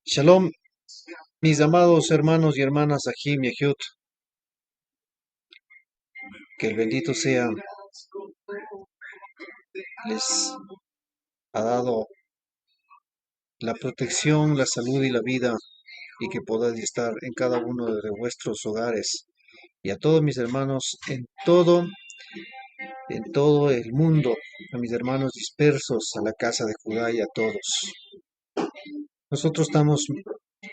Shalom, mis amados hermanos y hermanas Ahim y Ahiut, que el bendito sea les ha dado la protección, la salud y la vida, y que podáis estar en cada uno de vuestros hogares, y a todos mis hermanos en todo el mundo, a mis hermanos dispersos, a la casa de Judá y a todos. Nosotros estamos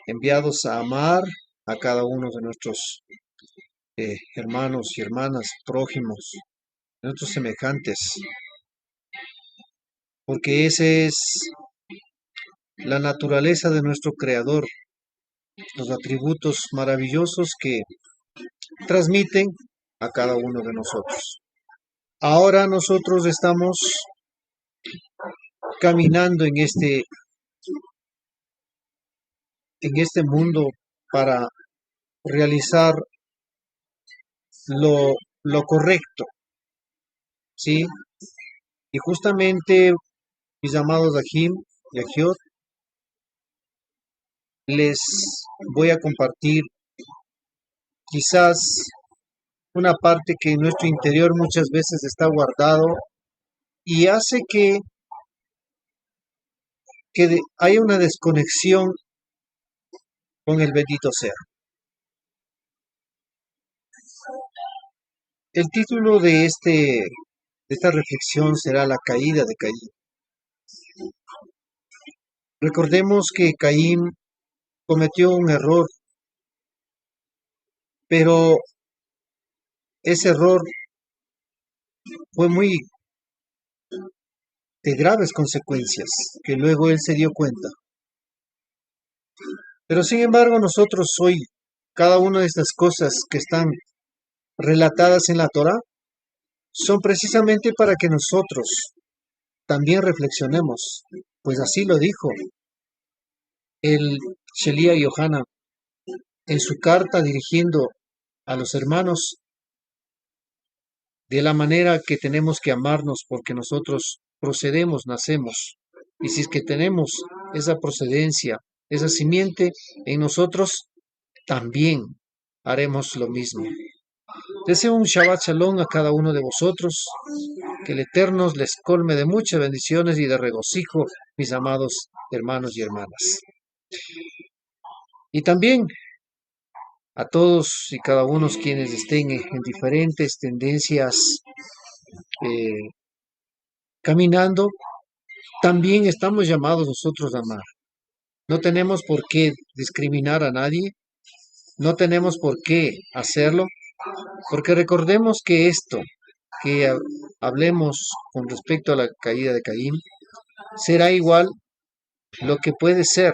enviados a amar a cada uno de nuestros hermanos y hermanas, prójimos, nuestros semejantes, porque esa es la naturaleza de nuestro Creador, los atributos maravillosos que transmiten a cada uno de nosotros. Ahora nosotros estamos caminando en este mundo para realizar lo correcto, ¿sí? Y justamente, mis amados Ahim y Ahiot, les voy a compartir quizás una parte que en nuestro interior muchas veces está guardado y hace que haya una desconexión con el bendito sea. El título de esta reflexión será La caída de Caín. Recordemos que Caín cometió un error, pero ese error fue muy de graves consecuencias, que luego él se dio cuenta. Pero sin embargo, nosotros hoy, cada una de estas cosas que están relatadas en la Torá, son precisamente para que nosotros también reflexionemos, pues así lo dijo el Shelia Yohanan en su carta dirigiendo a los hermanos de la manera que tenemos que amarnos porque nosotros procedemos, nacemos. Y si es que tenemos esa procedencia, esa simiente en nosotros, también haremos lo mismo. Deseo un Shabbat Shalom a cada uno de vosotros, que el Eterno les colme de muchas bendiciones y de regocijo, mis amados hermanos y hermanas. Y también a todos y cada uno quienes estén en diferentes tendencias caminando, también estamos llamados nosotros a amar. No tenemos por qué discriminar a nadie, no tenemos por qué hacerlo, porque recordemos que esto que hablemos con respecto a la caída de Caín, será igual lo que puede ser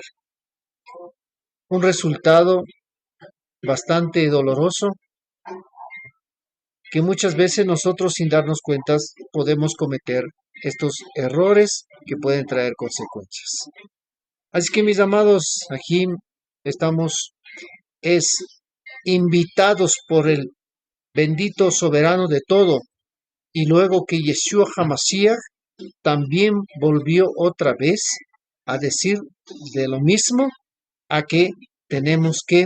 un resultado bastante doloroso que muchas veces nosotros sin darnos cuenta podemos cometer estos errores que pueden traer consecuencias. Así que mis amados, aquí estamos invitados por el bendito soberano de todo, y luego que Yeshua HaMashiach también volvió otra vez a decir de lo mismo, a que tenemos que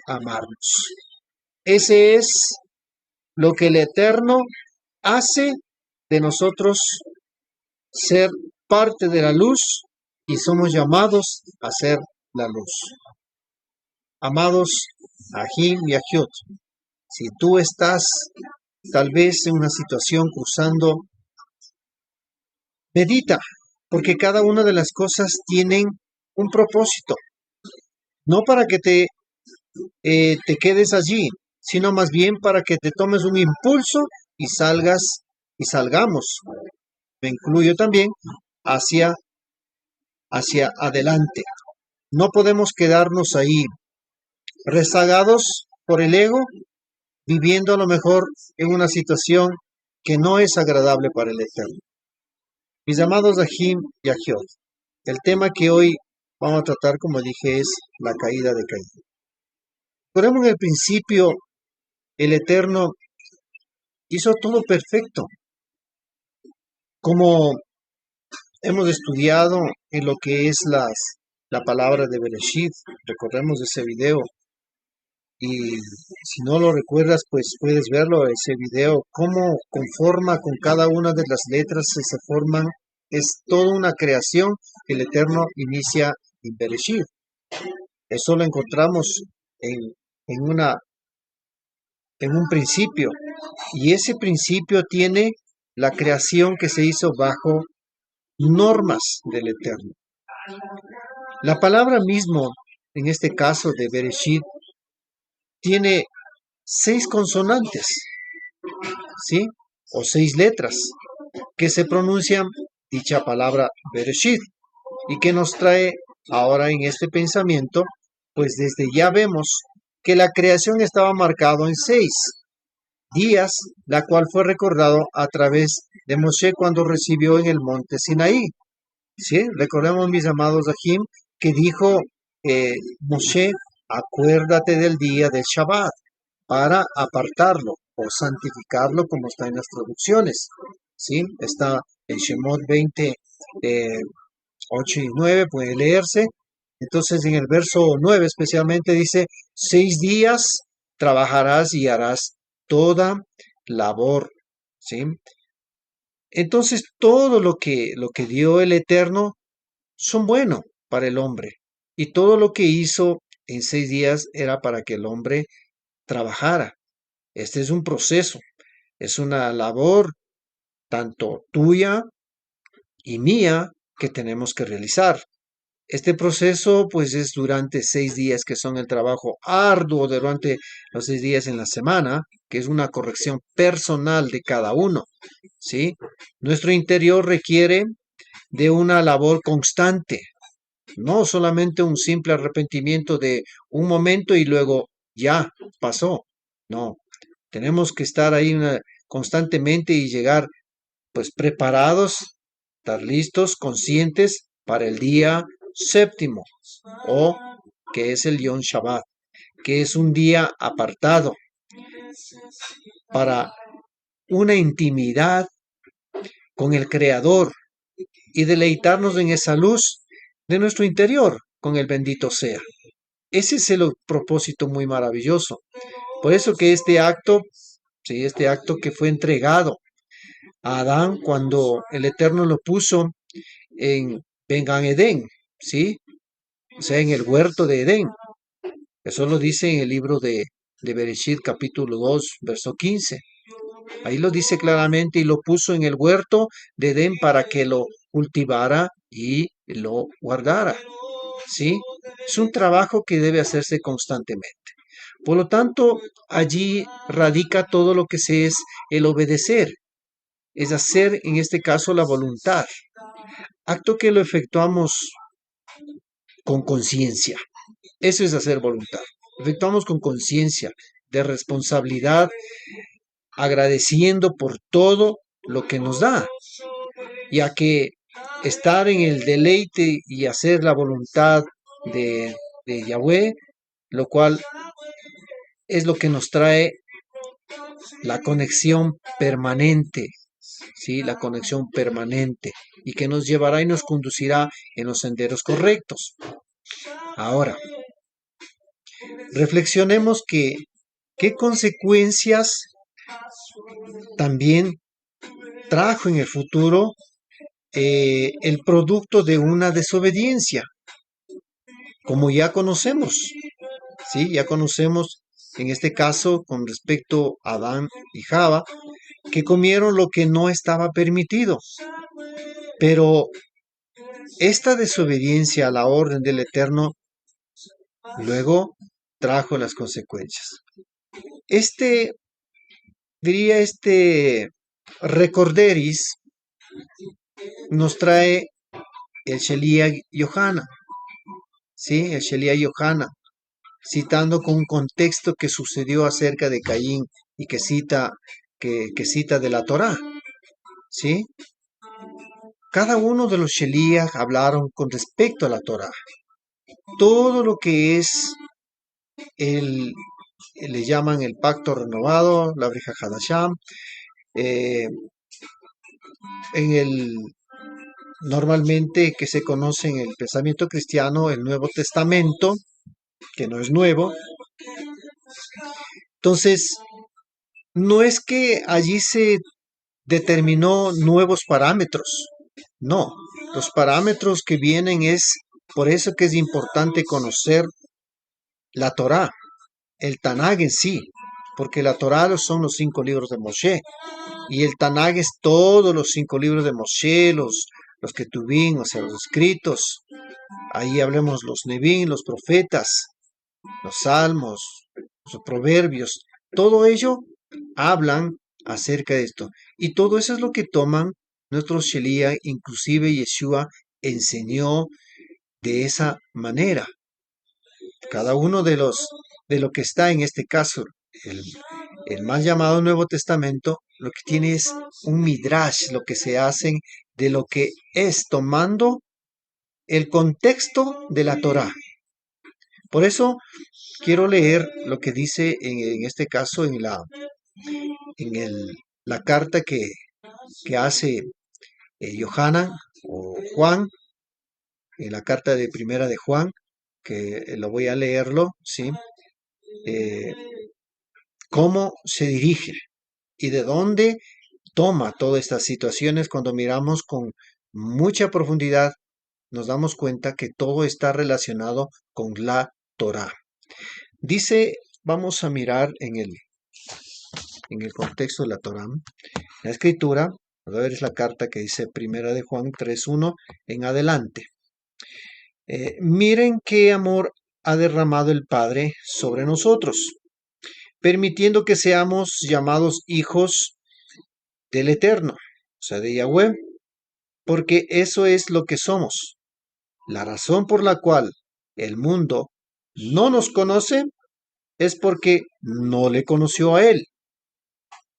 amarnos. Ese es lo que el Eterno hace de nosotros ser parte de la luz y somos llamados a ser la luz. Amados Ahim y Ahiot, si tú estás tal vez en una situación cruzando, medita, porque cada una de las cosas tienen un propósito, no para que te quedes allí, sino más bien para que te tomes un impulso y salgamos, me incluyo también, hacia adelante. No podemos quedarnos ahí rezagados por el ego, viviendo a lo mejor en una situación que no es agradable para el Eterno. Mis amados Ahim y Ahiot, el tema que hoy vamos a tratar, como dije, es la caída de Caín. Recordemos en el principio, el Eterno hizo todo perfecto, como hemos estudiado en lo que es la palabra de Bereshit. Recordemos ese video. Y si no lo recuerdas, pues puedes verlo, ese video, cómo conforma con cada una de las letras se forman. Es toda una creación que el Eterno inicia en Bereshit. Eso lo encontramos en, en, una, en un principio. Y ese principio tiene la creación que se hizo bajo normas del Eterno. La palabra mismo, en este caso de Bereshit, tiene 6 consonantes, ¿sí? O 6 letras que se pronuncian dicha palabra Bereshit y que nos trae ahora en este pensamiento, pues desde ya vemos que la creación estaba marcado en 6 días, la cual fue recordado a través de Moshe cuando recibió en el monte Sinaí. ¿Sí? Recordemos, mis amados Ajim, que dijo Moshe, acuérdate del día del Shabbat para apartarlo o santificarlo, como está en las traducciones. ¿Sí? Está en Shemot 20, 8 y 9, puede leerse. Entonces, en el verso 9 especialmente dice, 6 días trabajarás y harás toda labor. ¿Sí? Entonces, todo lo que dio el Eterno son buenos para el hombre. Y todo lo que hizo en 6 días era para que el hombre trabajara. Este es un proceso, es una labor tanto tuya y mía que tenemos que realizar. Este proceso pues es durante 6 días que son el trabajo arduo durante los 6 días en la semana, que es una corrección personal de cada uno, ¿sí? Nuestro interior requiere de una labor constante, no solamente un simple arrepentimiento de un momento y luego ya pasó. No, tenemos que estar ahí constantemente y llegar pues preparados, estar listos, conscientes para el día séptimo o que es el Yom Shabbat, que es un día apartado para una intimidad con el Creador y deleitarnos en esa luz de nuestro interior con el bendito sea. Ese es el propósito muy maravilloso. Por eso que este acto, sí, este acto que fue entregado a Adán cuando el Eterno lo puso en Gan Edén, ¿sí? O sea, en el huerto de Edén. Eso lo dice en el libro de Bereshit, capítulo 2, verso 15. Ahí lo dice claramente y lo puso en el huerto de Edén para que lo cultivara y lo guardara. ¿Sí? Es un trabajo que debe hacerse constantemente. Por lo tanto, allí radica todo lo que se es el obedecer, es hacer en este caso la voluntad, acto que lo efectuamos con conciencia. Eso es hacer voluntad. Efectuamos con conciencia, de responsabilidad, agradeciendo por todo lo que nos da, ya que estar en el deleite y hacer la voluntad de Yahweh, lo cual es lo que nos trae la conexión permanente, ¿sí? La conexión permanente y que nos llevará y nos conducirá en los senderos correctos. Ahora, reflexionemos qué consecuencias también trajo en el futuro el producto de una desobediencia, como ya conocemos, ¿sí? Ya conocemos en este caso con respecto a Adán y Java, que comieron lo que no estaba permitido. Pero esta desobediencia a la orden del Eterno luego trajo las consecuencias. Este recorderis nos trae el Shelia Yohana, ¿sí? El Shelia Yohana, citando con un contexto que sucedió acerca de Caín y que cita de la Torá, ¿sí? Cada uno de los Sheliach hablaron con respecto a la Torá. Todo lo que es el, le llaman el pacto renovado, la Brija Hadasham, eh, en el normalmente que se conoce en el pensamiento cristiano, el Nuevo Testamento, que no es nuevo. Entonces, no es que allí se determinó nuevos parámetros, no, los parámetros que vienen es, por eso que es importante conocer la Torá, el Tanaj en sí, porque la Torá son los 5 libros de Moshe, y el Tanaj es todos los 5 libros de Moshe, los que tuvimos, o sea, los escritos. Ahí hablemos los Nevín, los profetas, los salmos, los proverbios, todo ello hablan acerca de esto. Y todo eso es lo que toman nuestros Shelia, inclusive Yeshua enseñó de esa manera. Cada uno de lo que está en este caso, el, el mal llamado Nuevo Testamento, lo que tiene es un midrash, lo que se hacen de lo que es tomando el contexto de la Torá. Por eso quiero leer lo que dice en este caso la carta que hace Yohanan o Juan, en la carta de primera de Juan, que lo voy a leerlo, ¿sí? Eh, cómo se dirige y de dónde toma todas estas situaciones. Cuando miramos con mucha profundidad, nos damos cuenta que todo está relacionado con la Torá. Dice, vamos a mirar en el contexto de la Torá, la escritura, a ver, es la carta que dice primera de Juan 3:1 en adelante. Miren qué amor ha derramado el Padre sobre nosotros, permitiendo que seamos llamados hijos del Eterno, o sea, de Yahweh, porque eso es lo que somos. La razón por la cual el mundo no nos conoce es porque no le conoció a Él.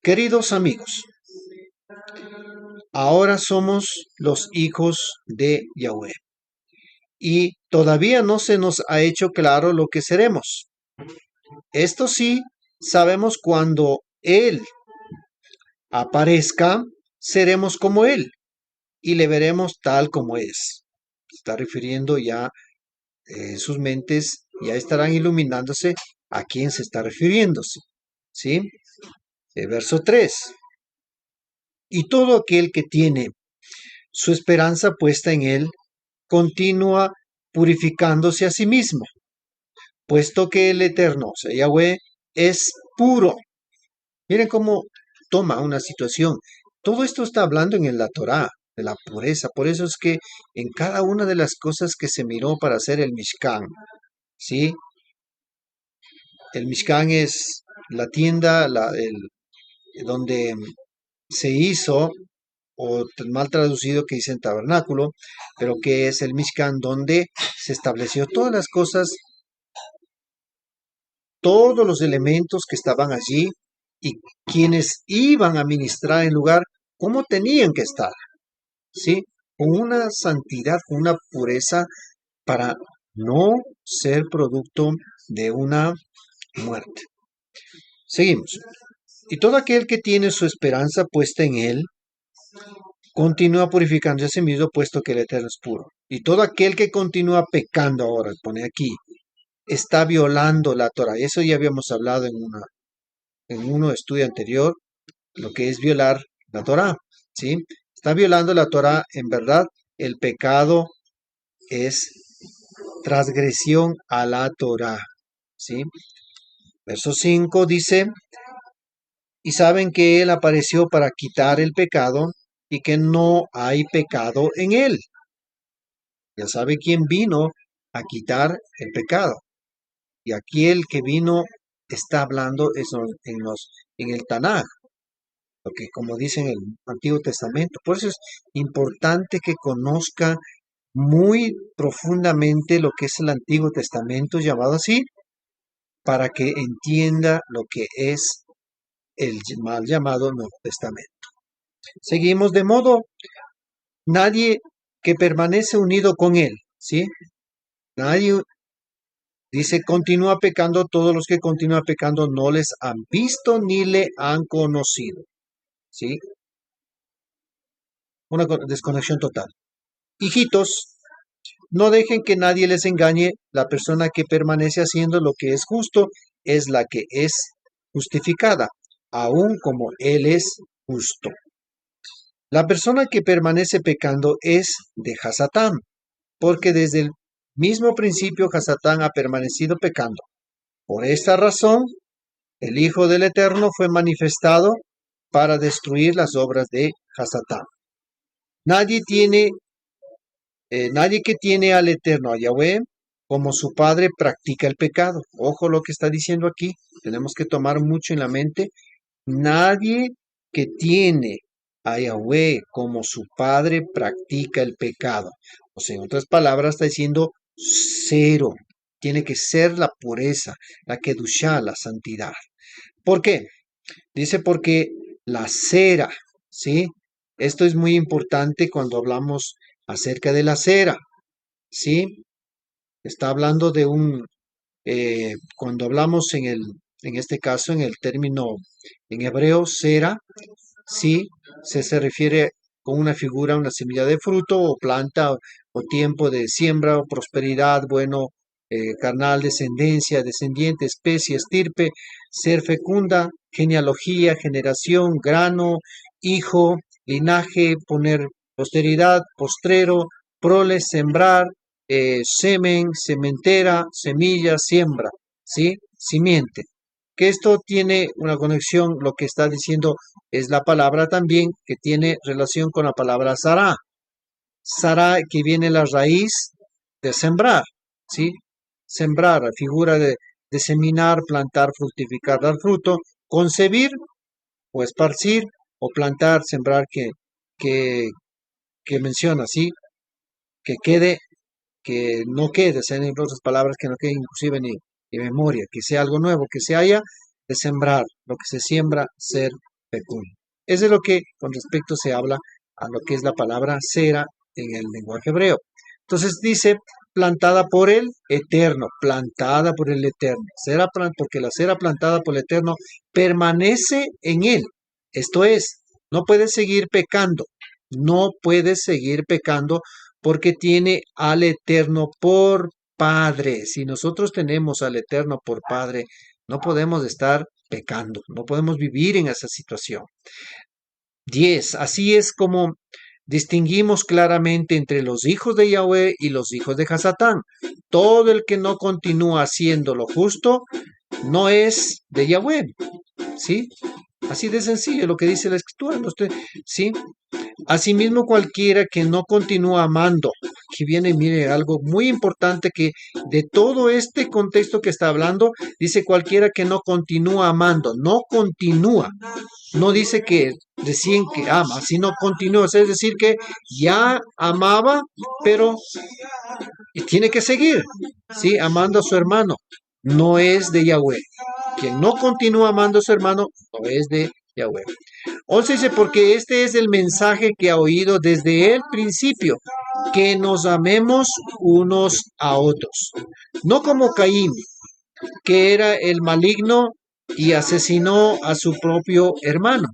Queridos amigos, ahora somos los hijos de Yahweh y todavía no se nos ha hecho claro lo que seremos. Esto sí, sabemos cuando Él aparezca, seremos como Él y le veremos tal como es. Está refiriendo ya, sus mentes ya estarán iluminándose a quién se está refiriéndose. ¿Sí? Verso 3. Y todo aquel que tiene su esperanza puesta en Él, continúa purificándose a sí mismo, puesto que el Eterno, o sea, Yahweh, es puro. Miren cómo toma una situación. Todo esto está hablando en la Torá, de la pureza. Por eso es que en cada una de las cosas que se miró para hacer el Mishkan, ¿sí? El Mishkan es la tienda, donde se hizo, o mal traducido que dicen tabernáculo, pero que es el Mishkan, donde se estableció todas las cosas, todos los elementos que estaban allí y quienes iban a ministrar en lugar, cómo tenían que estar, ¿sí? Con una santidad, con una pureza para no ser producto de una muerte. Seguimos. Y todo aquel que tiene su esperanza puesta en Él, continúa purificándose a sí mismo, puesto que el Eterno es puro. Y todo aquel que continúa pecando ahora, pone aquí, está violando la Torah. Eso ya habíamos hablado en un estudio anterior, lo que es violar la Torah, ¿sí? Está violando la Torah, en verdad, el pecado es transgresión a la Torah, ¿sí? Verso 5 dice, y saben que Él apareció para quitar el pecado y que no hay pecado en Él. Ya sabe quién vino a quitar el pecado. Y aquí el que vino está hablando en el Tanaj, porque como dice en el Antiguo Testamento. Por eso es importante que conozca muy profundamente lo que es el Antiguo Testamento, llamado así, para que entienda lo que es el mal llamado Nuevo Testamento. Seguimos de modo, nadie que permanece unido con él, ¿sí? Nadie Dice, continúa pecando, todos los que continúan pecando no les han visto ni le han conocido. ¿Sí? Una desconexión total. Hijitos, no dejen que nadie les engañe. La persona que permanece haciendo lo que es justo es la que es justificada, aun como Él es justo. La persona que permanece pecando es de Hasatán, porque desde el mismo principio Hasatán ha permanecido pecando. Por esta razón, el Hijo del Eterno fue manifestado para destruir las obras de Hasatán. Nadie que tiene al Eterno, a Yahweh, como su padre, practica el pecado. Ojo lo que está diciendo aquí. Tenemos que tomar mucho en la mente. Nadie que tiene a Yahweh como su padre practica el pecado. O sea, en otras palabras, está diciendo cero. Tiene que ser la pureza, la kedushá, la santidad. ¿Por qué? Dice porque la cera, ¿sí? Esto es muy importante cuando hablamos acerca de la cera, ¿sí? Está hablando de cuando hablamos en este caso, en el término en hebreo, cera, sí, se refiere con una figura, una semilla de fruto o planta o tiempo de siembra o prosperidad, bueno, carnal, descendencia, descendiente, especie, estirpe, ser fecunda, genealogía, generación, grano, hijo, linaje, poner posteridad, postrero, prole, sembrar, semen, sementera, semilla, siembra, ¿sí? Simiente. Que esto tiene una conexión, lo que está diciendo es la palabra también que tiene relación con la palabra Sará. Sará que viene la raíz de sembrar, ¿sí? Sembrar, figura de seminar, plantar, fructificar, dar fruto, concebir o esparcir o plantar, sembrar que, que menciona, ¿sí? Que quede, que no quede, sean en otras palabras, que no quede inclusive ni memoria, que sea algo nuevo, que se haya de sembrar, lo que se siembra, ser fecund. Eso es lo que con respecto se habla a lo que es la palabra cera en el lenguaje hebreo. Entonces dice, plantada por el Eterno, plantada por el Eterno, porque la cera plantada por el Eterno permanece en él. Esto es, no puede seguir pecando, no puede seguir pecando porque tiene al Eterno por Padre. Si nosotros tenemos al Eterno por Padre, no podemos estar pecando, no podemos vivir en esa situación. 10. Así es como distinguimos claramente entre los hijos de Yahweh y los hijos de Hasatán. Todo el que no continúa haciendo lo justo no es de Yahweh. ¿Sí? Así de sencillo lo que dice la escritura. ¿Sí? Asimismo, cualquiera que no continúa amando, que viene, mire, algo muy importante que de todo este contexto que está hablando, dice cualquiera que no continúa amando, no continúa, no dice que recién que ama, sino continúa, es decir, que ya amaba, pero tiene que seguir, ¿sí? Amando a su hermano, no es de Yahweh. Quien no continúa amando a su hermano, no es de Yahweh. 11 dice, porque este es el mensaje que ha oído desde el principio, que nos amemos unos a otros. No como Caín, que era el maligno y asesinó a su propio hermano.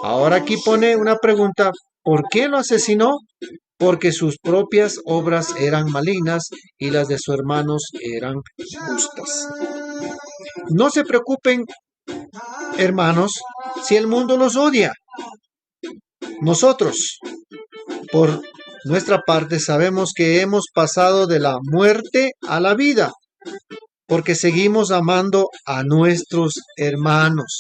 Ahora aquí pone una pregunta, ¿por qué lo asesinó? Porque sus propias obras eran malignas y las de sus hermanos eran justas. No se preocupen, hermanos, si el mundo los odia. Nosotros, por nuestra parte, sabemos que hemos pasado de la muerte a la vida, porque seguimos amando a nuestros hermanos.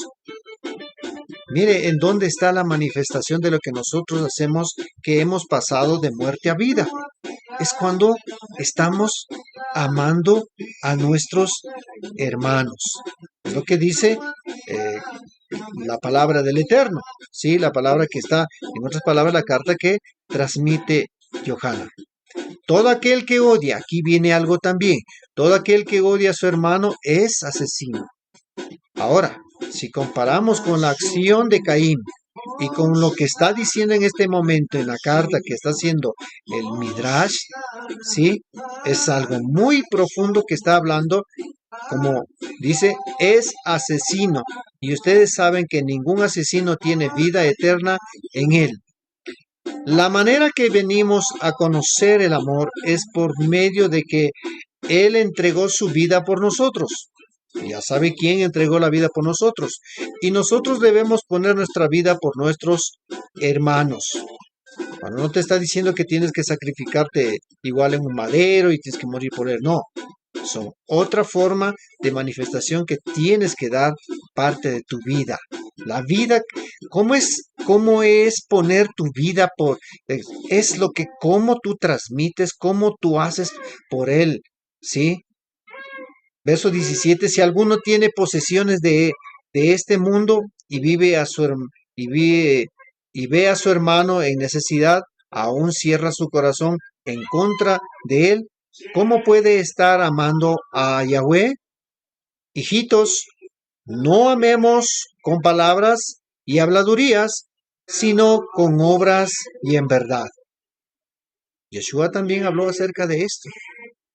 Mire, en dónde está la manifestación de lo que nosotros hacemos, que hemos pasado de muerte a vida. Es cuando estamos amando a nuestros hermanos. Es lo que dice la palabra del Eterno, ¿sí? La palabra que está, en otras palabras, la carta que transmite Yohana. Todo aquel que odia, aquí viene algo también, todo aquel que odia a su hermano es asesino. Ahora, si comparamos con la acción de Caín, Y con lo que está diciendo en este momento en la carta que está haciendo el Midrash, ¿sí? Es algo muy profundo que está hablando, como dice, es asesino. Y ustedes saben que ningún asesino tiene vida eterna en él. La manera que venimos a conocer el amor es por medio de que Él entregó su vida por nosotros. Ya sabe quién entregó la vida por nosotros. Y nosotros debemos poner nuestra vida por nuestros hermanos. Bueno, no te está diciendo que tienes que sacrificarte igual en un madero y tienes que morir por él. No. Son otra forma de manifestación que tienes que dar parte de tu vida. La vida, cómo es poner tu vida por, es lo que, cómo tú transmites, cómo tú haces por él, ¿sí? Verso 17, si alguno tiene posesiones de este mundo y vive a su y vive, y ve a su hermano en necesidad, aún cierra su corazón en contra de él, ¿cómo puede estar amando a Yahweh? Hijitos, no amemos con palabras y habladurías, sino con obras y en verdad. Yeshua también habló acerca de esto.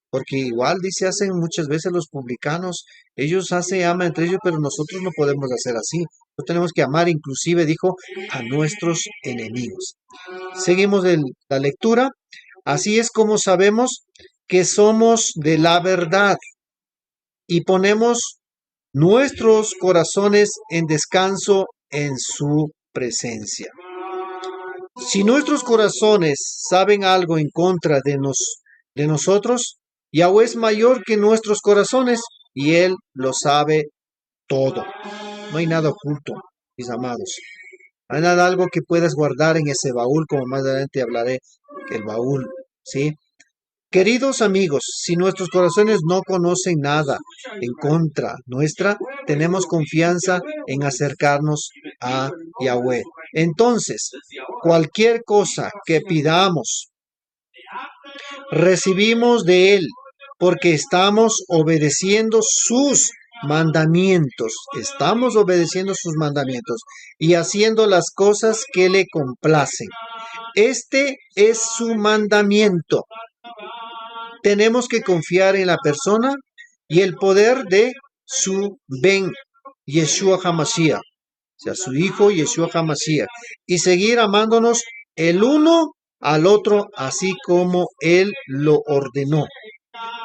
Porque igual dice, hacen muchas veces los publicanos, ellos hacen, aman entre ellos, pero nosotros no podemos hacer así. No tenemos que amar, inclusive dijo, a nuestros enemigos. Seguimos la lectura. Así es como sabemos que somos de la verdad y ponemos nuestros corazones en descanso en su presencia. Si nuestros corazones saben algo en contra de nosotros, Yahweh es mayor que nuestros corazones y Él lo sabe todo. No hay nada oculto, mis amados. No hay nada algo que puedas guardar en ese baúl, como más adelante hablaré el baúl, ¿sí? Queridos amigos, si nuestros corazones no conocen nada en contra nuestra, tenemos confianza en acercarnos a Yahweh. Entonces, cualquier cosa que pidamos, recibimos de Él, porque estamos obedeciendo sus mandamientos. Estamos obedeciendo sus mandamientos y haciendo las cosas que le complacen. Este es su mandamiento. Tenemos que confiar en la persona y el poder de su Ben Yeshua HaMashiach, o sea, su hijo Yeshua HaMashiach, y seguir amándonos el uno al otro así como Él lo ordenó.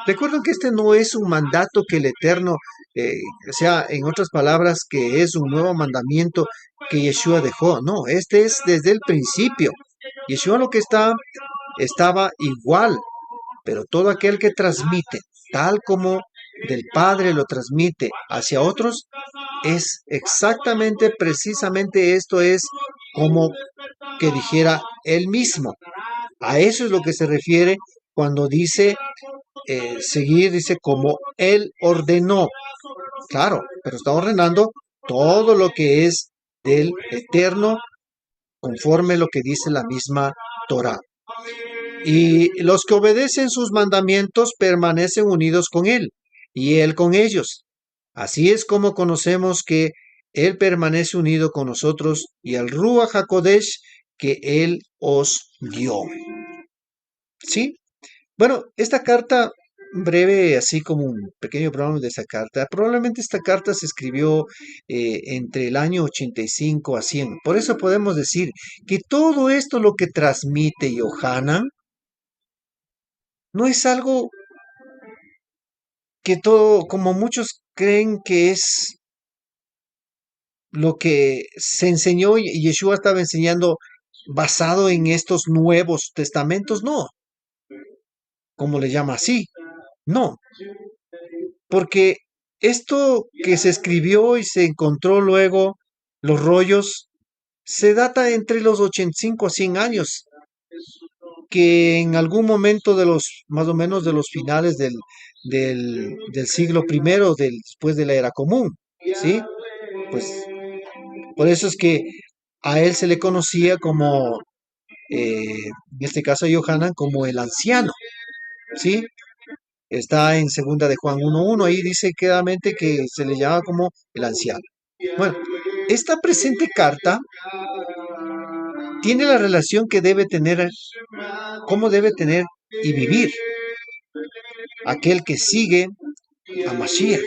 Recuerden que este no es un mandato que el Eterno, o sea, en otras palabras, que es un nuevo mandamiento que Yeshua dejó. No, este es desde el principio. Yeshua lo que estaba igual, pero todo aquel que transmite, tal como del Padre lo transmite hacia otros, es exactamente, precisamente esto es como que dijera él mismo. A eso es lo que se refiere cuando dice seguir, dice como él ordenó. Claro, pero está ordenando todo lo que es del eterno conforme lo que dice la misma Torah. Y los que obedecen sus mandamientos permanecen unidos con Él, y Él con ellos. Así es como conocemos que Él permanece unido con nosotros y el Ruach HaKodesh que Él os dio. ¿Sí? Bueno, esta carta, breve, así como un pequeño programa de esa carta, probablemente esta carta se escribió entre el año 85 a 100. Por eso podemos decir que todo esto lo que transmite Yohanan no es algo que todo, como muchos creen que es lo que se enseñó y Yeshua estaba enseñando basado en estos nuevos testamentos, no, como le llama así, no, porque esto que se escribió y se encontró luego, los rollos, se data entre los 85 a 100 años, que en algún momento de los, más o menos de los finales del siglo primero, después de la era común, ¿sí? Pues por eso es que a él se le conocía como, en este caso a Yohanan, como el anciano, ¿sí? Está en segunda de Juan 1:1, ahí dice claramente que se le llama como el anciano. Bueno, Esta presente carta tiene la relación que debe tener, cómo debe tener y vivir aquel que sigue a Mashiach.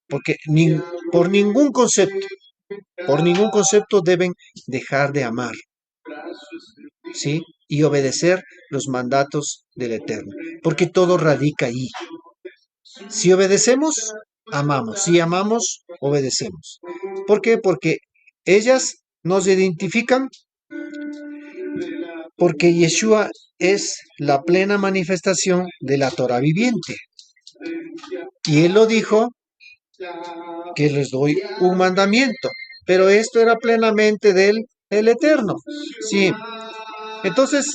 Porque por ningún concepto deben dejar de amar, ¿sí? Y obedecer los mandatos del Eterno, porque todo radica ahí. Si obedecemos, amamos. Si amamos, obedecemos. ¿Por qué? Porque ellas nos identifican porque Yeshua es la plena manifestación de la Torah viviente. Y él lo dijo, que les doy un mandamiento, pero esto era plenamente del el Eterno. Sí. Entonces,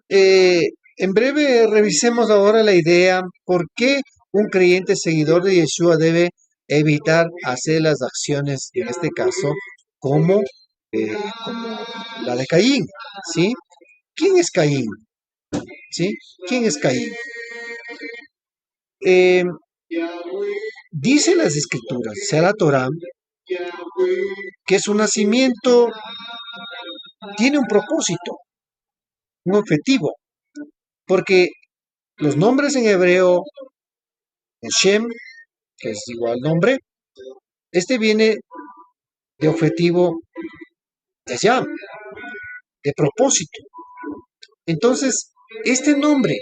en breve revisemos ahora la idea, ¿por qué un creyente seguidor de Yeshua debe evitar hacer las acciones, en este caso, como, como la de Caín? ¿Sí? ¿Quién es Caín? ¿Sí? ¿Quién es Caín? Eh, Dice las escrituras, sea la Torah, que su nacimiento tiene un propósito, un objetivo, porque los nombres en hebreo, Shem, que es igual nombre, este viene de objetivo de allá, de propósito. Entonces, este nombre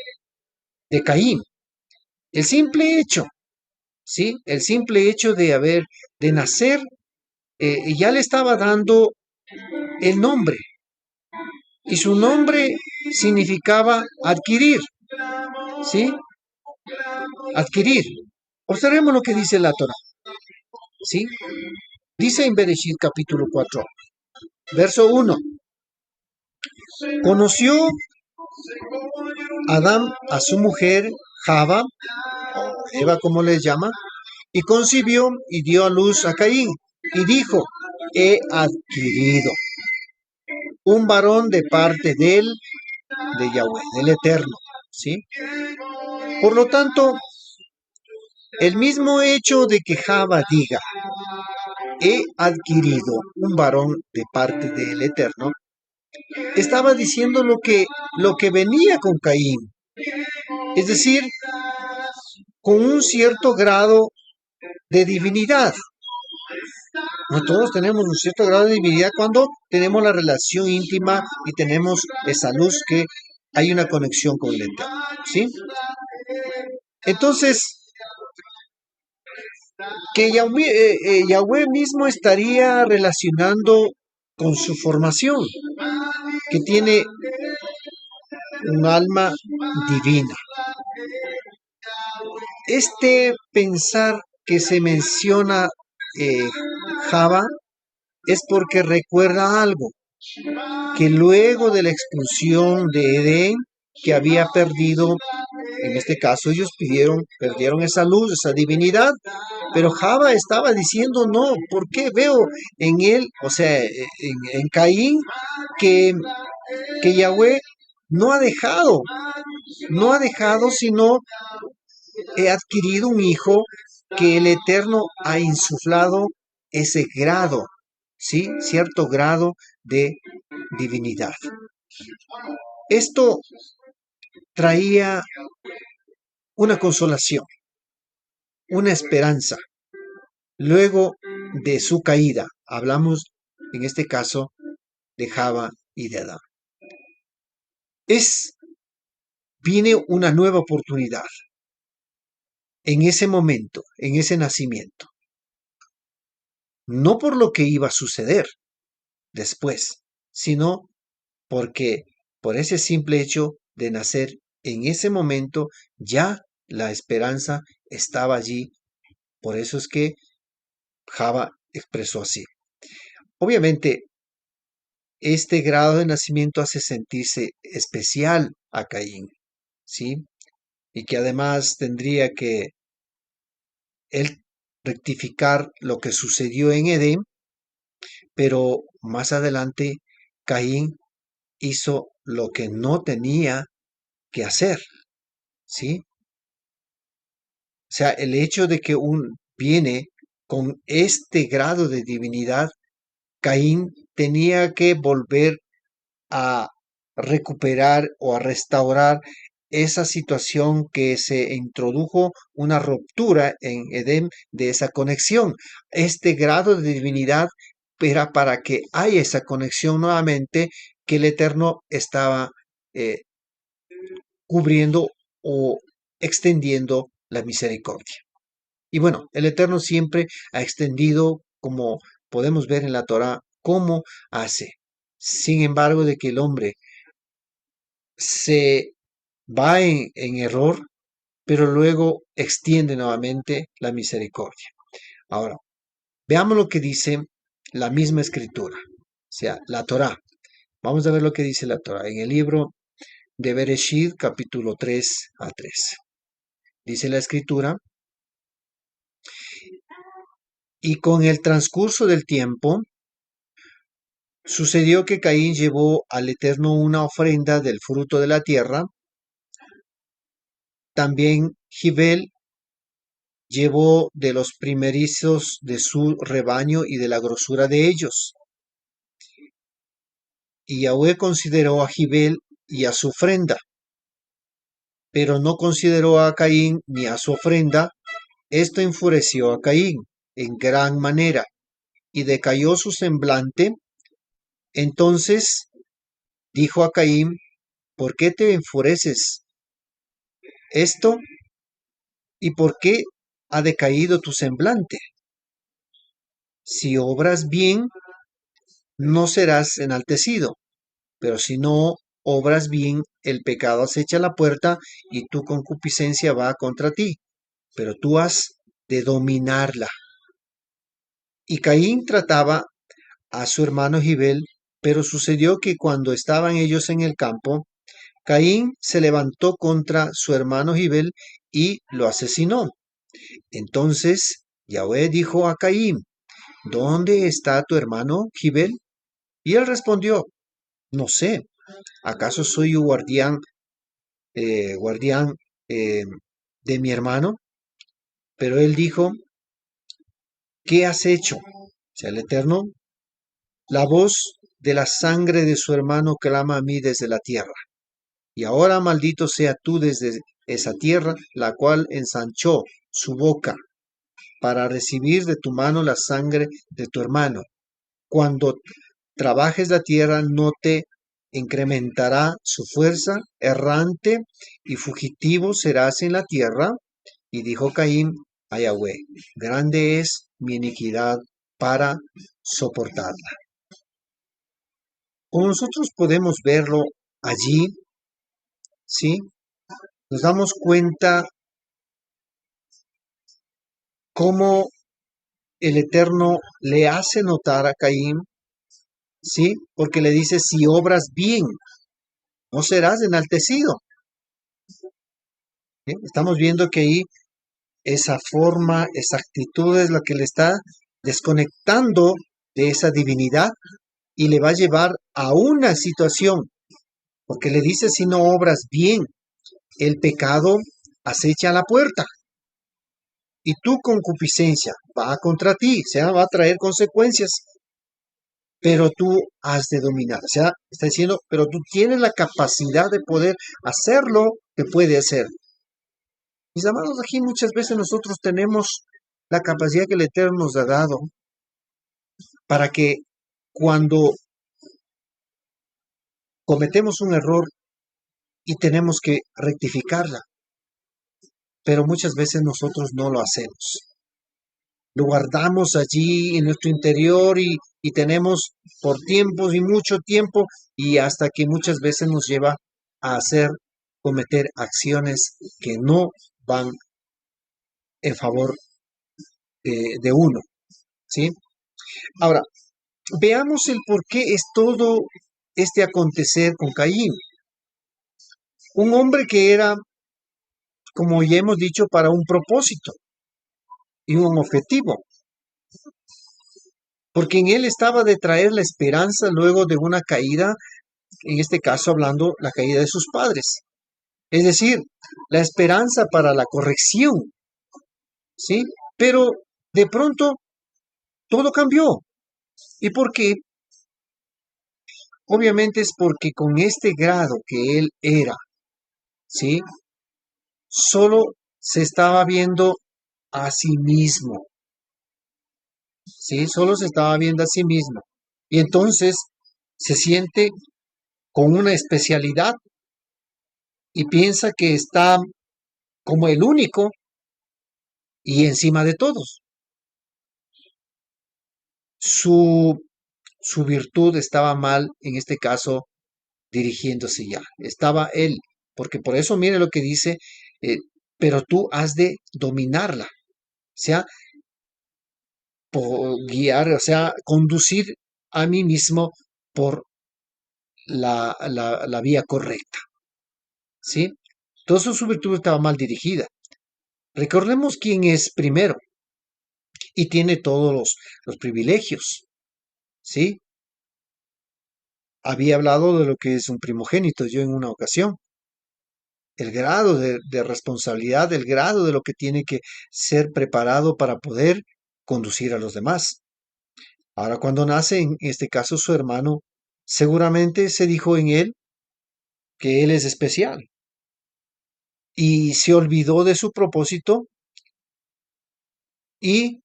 de Caín, el simple hecho, ¿sí? El simple hecho de nacer, ya le estaba dando el nombre, y su nombre significaba adquirir, ¿sí? Adquirir. Observemos lo que dice la Torah, ¿sí? Dice en Bereshit capítulo 4, verso 1. Conoció Adán a su mujer Java, o Eva como les llama, y concibió y dio a luz a Caín, y dijo, he adquirido un varón de parte de él, de Yahweh, del Eterno, ¿sí? Por lo tanto, el mismo hecho de que Java diga, he adquirido un varón de parte del Eterno, estaba diciendo lo que venía con Caín, es decir, con un cierto grado de divinidad. No todos tenemos un cierto grado de divinidad cuando tenemos la relación íntima y tenemos esa luz que hay una conexión con el Eterno, ¿sí? Entonces, que Yahweh mismo estaría relacionando con su formación, que tiene un alma divina. Este pensar que se menciona Java es porque recuerda algo, que luego de la expulsión de Edén, que había perdido, en este caso ellos perdieron esa luz, esa divinidad, pero Java estaba diciendo no, ¿por qué veo en él, o sea, en Caín, que, que Yahweh no ha dejado, sino he adquirido un hijo que el Eterno ha insuflado ese grado, ¿sí? Cierto grado de divinidad. Esto traía una consolación, una esperanza. Luego de su caída, hablamos en este caso de Java y de Adán. Viene una nueva oportunidad en ese momento, en ese nacimiento. No por lo que iba a suceder después, sino porque por ese simple hecho de nacer en ese momento, ya la esperanza estaba allí. Por eso es que Java expresó así. Obviamente, este grado de nacimiento hace sentirse especial a Caín, ¿sí? Y que además tendría que él rectificar lo que sucedió en Edén, pero más adelante Caín hizo lo que no tenía que hacer, ¿sí? O sea, el hecho de que viene con este grado de divinidad, Caín tenía que volver a recuperar o a restaurar esa situación que se introdujo una ruptura en Edén de esa conexión. Este grado de divinidad era para que haya esa conexión nuevamente que el Eterno estaba eh, cubriendo o extendiendo la misericordia. Y bueno, el Eterno siempre ha extendido, como podemos ver en la Torá, cómo hace. Sin embargo, de que el hombre se va en error, pero luego extiende nuevamente la misericordia. Ahora, veamos lo que dice la misma escritura, o sea, la Torá. Vamos a ver lo que dice la Torá en el libro de Bereshit, capítulo 3 a 3. Dice la escritura, y con el transcurso del tiempo, sucedió que Caín llevó al Eterno una ofrenda del fruto de la tierra. También Jibel llevó de los primerizos de su rebaño y de la grosura de ellos. Y Yahweh consideró a Jibel y a su ofrenda, pero no consideró a Caín ni a su ofrenda. Esto enfureció a Caín en gran manera y decayó su semblante. Entonces dijo a Caín, ¿por qué te enfureces esto y por qué ha decaído tu semblante? Si obras bien, no serás enaltecido, pero si no obras bien, el pecado acecha la puerta y tu concupiscencia va contra ti, pero tú has de dominarla. Y Caín trataba a su hermano Jibel, pero sucedió que cuando estaban ellos en el campo, Caín se levantó contra su hermano Jibel y lo asesinó. Entonces Yahweh dijo a Caín, ¿dónde está tu hermano Jibel? Y él respondió, no sé, ¿acaso soy un guardián eh, de mi hermano? Pero él dijo, ¿qué has hecho? O sea, el Eterno, la voz de la sangre de su hermano clama a mí desde la tierra. Y ahora maldito sea tú desde esa tierra, la cual ensanchó su boca para recibir de tu mano la sangre de tu hermano. Cuando trabajes la tierra, no te incrementará su fuerza, errante y fugitivo serás en la tierra. Y dijo Caín a Yahweh, grande es mi iniquidad para soportarla. Como nosotros podemos verlo allí, ¿sí? Nos damos cuenta cómo el Eterno le hace notar a Caín, ¿sí? Porque le dice, si obras bien, no serás enaltecido. ¿Sí? Estamos viendo que ahí esa forma, esa actitud es la que le está desconectando de esa divinidad y le va a llevar a una situación, porque le dice, si no obras bien, el pecado acecha a la puerta y tu concupiscencia va contra ti, o sea, va a traer consecuencias, pero tú has de dominar. O sea, está diciendo, pero tú tienes la capacidad de poder hacerlo que puede hacer. Mis amados, aquí muchas veces nosotros tenemos la capacidad que el Eterno nos ha dado para que cuando cometemos un error y tenemos que rectificarla, pero muchas veces nosotros no lo hacemos. Lo guardamos allí en nuestro interior y tenemos por tiempos y mucho tiempo y hasta que muchas veces nos lleva a cometer acciones que no van en favor de uno, ¿sí? Ahora, veamos el por qué es todo este acontecer con Caín. Un hombre que era, como ya hemos dicho, para un propósito y un objetivo, porque en él estaba de traer la esperanza luego de una caída, en este caso hablando la caída de sus padres. Es decir, la esperanza para la corrección, ¿sí? Pero de pronto todo cambió. ¿Y por qué? Obviamente es porque con este grado que él era, ¿sí? Solo se estaba viendo a sí mismo, ¿sí? Solo se estaba viendo a sí mismo. Y entonces se siente con una especialidad y piensa que está como el único y encima de todos. Su, su virtud estaba mal, en este caso, dirigiéndose ya. Estaba él, porque por eso mire lo que dice, eh, pero tú has de dominarla, o sea, por guiar, o sea, conducir a mí mismo por la vía correcta, ¿sí? Entonces su virtud estaba mal dirigida. Recordemos quién es primero y tiene todos los privilegios, ¿sí? Había hablado de lo que es un primogénito yo en una ocasión, el grado de responsabilidad, el grado de lo que tiene que ser preparado para poder conducir a los demás. Ahora, cuando nace, en este caso, su hermano, seguramente se dijo en él que él es especial y se olvidó de su propósito y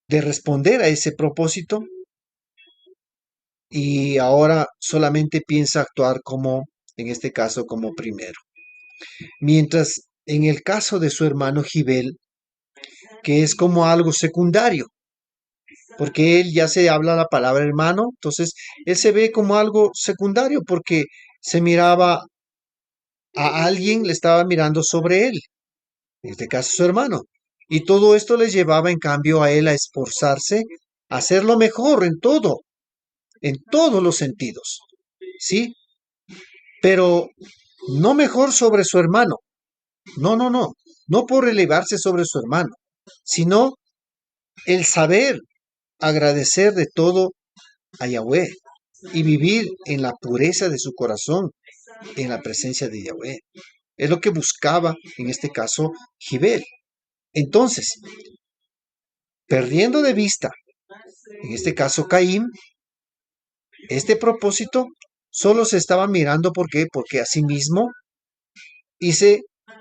de responder a ese propósito y ahora solamente piensa actuar como, en este caso, como primero. Mientras en el caso de su hermano Gibel, que es como algo secundario, porque él ya se habla la palabra hermano, entonces él se ve como algo secundario porque se miraba a alguien, le estaba mirando sobre él, en este caso su hermano, y todo esto le llevaba en cambio a él a esforzarse, a hacer lo mejor en todos los sentidos, ¿sí? Pero no mejor sobre su hermano, no por elevarse sobre su hermano, sino el saber agradecer de todo a Yahweh y vivir en la pureza de su corazón, en la presencia de Yahweh. Es lo que buscaba, en este caso, Gibel. Entonces, perdiendo de vista, en este caso, Caín, este propósito solo se estaba mirando, ¿por qué? Porque a sí mismo, y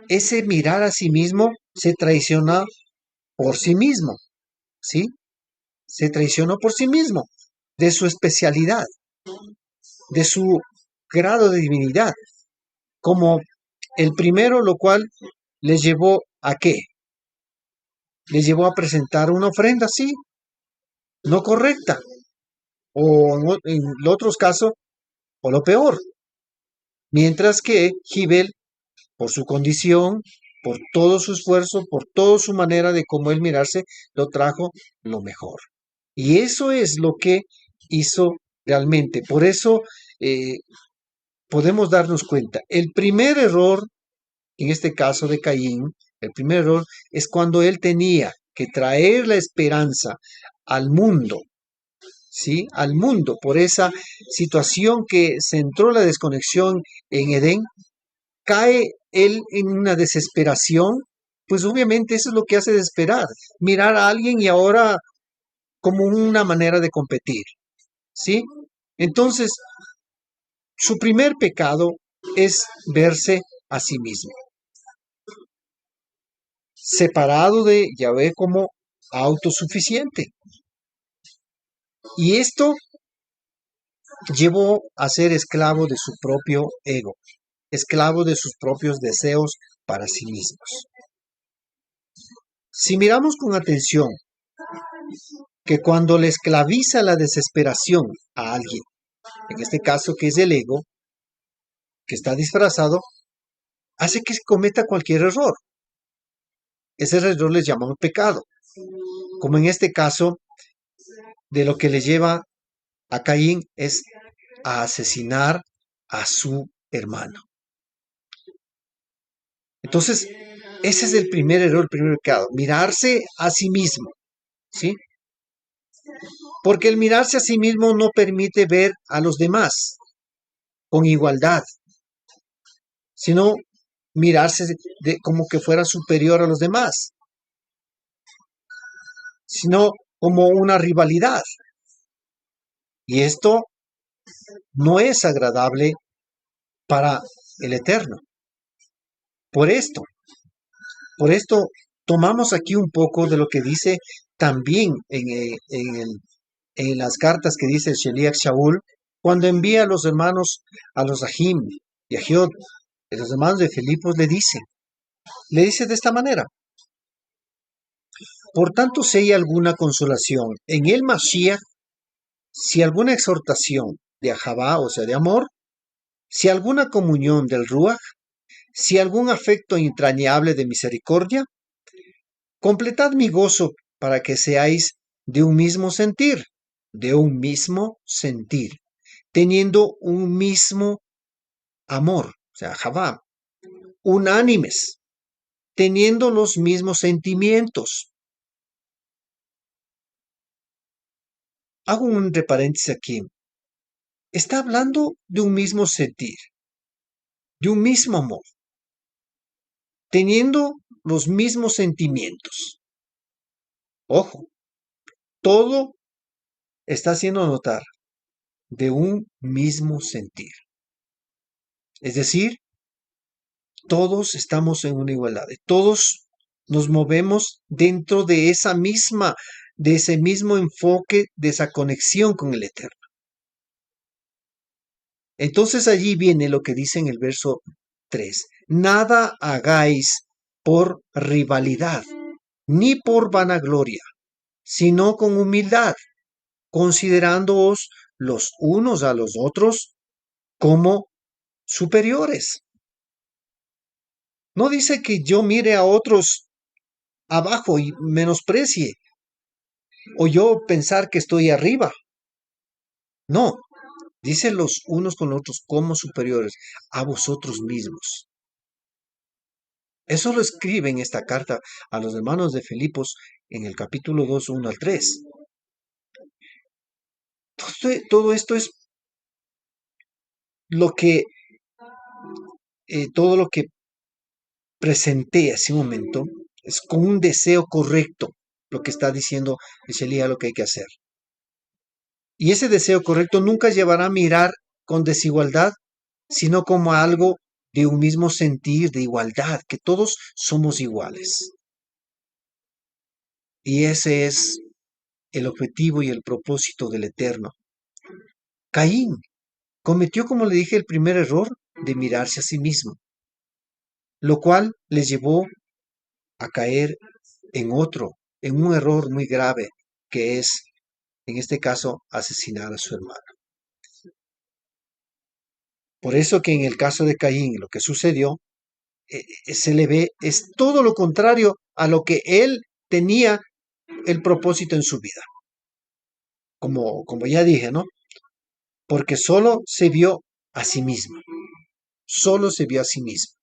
ese mirar a sí mismo se traiciona por sí mismo, ¿sí? Se traicionó por sí mismo, de su especialidad, de su grado de divinidad, como el primero, lo cual les llevó a qué? Les llevó a presentar una ofrenda, sí, no correcta, o en otros casos, o lo peor. Mientras que Gibel, por su condición, por todo su esfuerzo, por toda su manera de cómo él mirarse, lo trajo lo mejor. Y eso es lo que hizo realmente. Por eso eh, podemos darnos cuenta. El primer error, en este caso de Caín, el primer error es cuando él tenía que traer la esperanza al mundo, ¿sí? Al mundo, por esa situación que centró la desconexión en Edén, cae él en una desesperación, pues obviamente eso es lo que hace desesperar, mirar a alguien y ahora como una manera de competir, ¿sí? Entonces, su primer pecado es verse a sí mismo, separado de Yahvé como autosuficiente. Y esto llevó a ser esclavo de su propio ego, esclavo de sus propios deseos para sí mismos. Si miramos con atención que cuando le esclaviza la desesperación a alguien, en este caso que es el ego, que está disfrazado, hace que cometa cualquier error. Ese error les llamamos pecado, como en este caso de lo que le lleva a Caín es a asesinar a su hermano. Entonces, ese es el primer error, el primer pecado, mirarse a sí mismo, ¿sí? Porque el mirarse a sí mismo no permite ver a los demás con igualdad, sino mirarse como que fuera superior a los demás. sino como una rivalidad. Y esto no es agradable para el Eterno. Por esto, por esto tomamos aquí un poco de lo que dice también en las cartas que dice el Sheliach Shaul, cuando envía a los hermanos, a los Ahim y a Giod, los hermanos de Filipos, le dice de esta manera: por tanto, si hay alguna consolación en el Mashiach, si alguna exhortación de Ahabá, o sea, de amor, si alguna comunión del Ruach, si algún afecto entrañable de misericordia, completad mi gozo para que seáis de un mismo sentir, teniendo un mismo amor, o sea, Ahabá, unánimes, teniendo los mismos sentimientos. Hago un entre paréntesis aquí. Está hablando de un mismo sentir, de un mismo amor, teniendo los mismos sentimientos. Ojo, todo está haciendo notar de un mismo sentir. Es decir, todos estamos en una igualdad, todos nos movemos dentro de de ese mismo enfoque, de esa conexión con el Eterno. Entonces allí viene lo que dice en el verso 3. Nada hagáis por rivalidad, ni por vanagloria, sino con humildad, considerándoos los unos a los otros como superiores. No dice que yo mire a otros abajo y menosprecie, o yo pensar que estoy arriba. No, dice los unos con los otros como superiores a vosotros mismos. Eso lo escribe en esta carta a los hermanos de Filipos en el capítulo 2, 1 al 3. Todo esto es lo que, todo lo que presenté hace un momento, es con un deseo correcto lo que está diciendo Elías, lo que hay que hacer. Y ese deseo correcto nunca llevará a mirar con desigualdad, sino como algo de un mismo sentir, de igualdad, que todos somos iguales. Y ese es el objetivo y el propósito del Eterno. Caín cometió, como le dije, el primer error de mirarse a sí mismo, lo cual les llevó a caer en un error muy grave, que es, en este caso, asesinar a su hermano. Por eso que en el caso de Caín, lo que sucedió, se le ve, es todo lo contrario a lo que él tenía el propósito en su vida. Como ya dije, ¿no? Porque solo se vio a sí mismo. Solo se vio a sí mismo.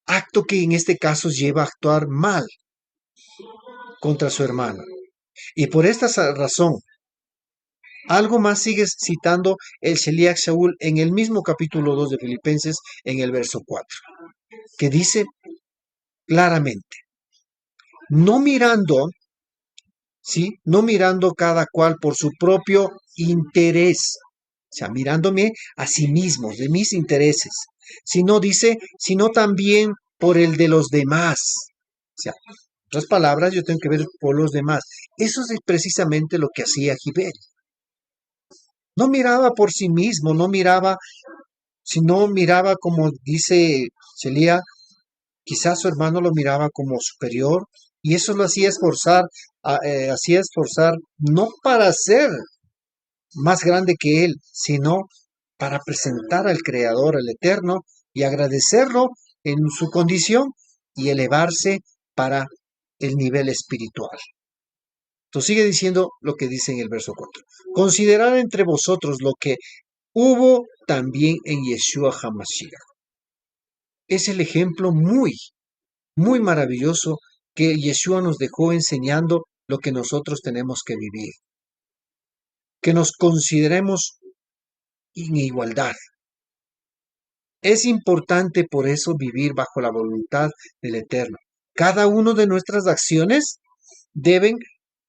Acto que en este caso lleva a actuar mal contra su hermano. Y por esta razón, algo más sigue citando el Sheliach Shaul en el mismo capítulo 2 de Filipenses, en el verso 4, que dice claramente: no mirando, ¿sí? No mirando cada cual por su propio interés, o sea, mirándome a sí mismo, de mis intereses, sino dice, sino también por el de los demás. O sea, en otras palabras, yo tengo que ver por los demás. Eso es precisamente lo que hacía Gibel. No miraba por sí mismo, no miraba, sino miraba, como dice Celia, quizás su hermano lo miraba como superior, y eso lo hacía esforzar no para ser más grande que él, sino para presentar al Creador, al Eterno, y agradecerlo en su condición y elevarse para el nivel espiritual. Entonces sigue diciendo lo que dice en el verso 4. Considerad entre vosotros lo que hubo también en Yeshua HaMashiach. Es el ejemplo muy maravilloso que Yeshua nos dejó enseñando lo que nosotros tenemos que vivir. Que nos consideremos en igualdad. Es importante por eso vivir bajo la voluntad del Eterno. Cada una de nuestras acciones deben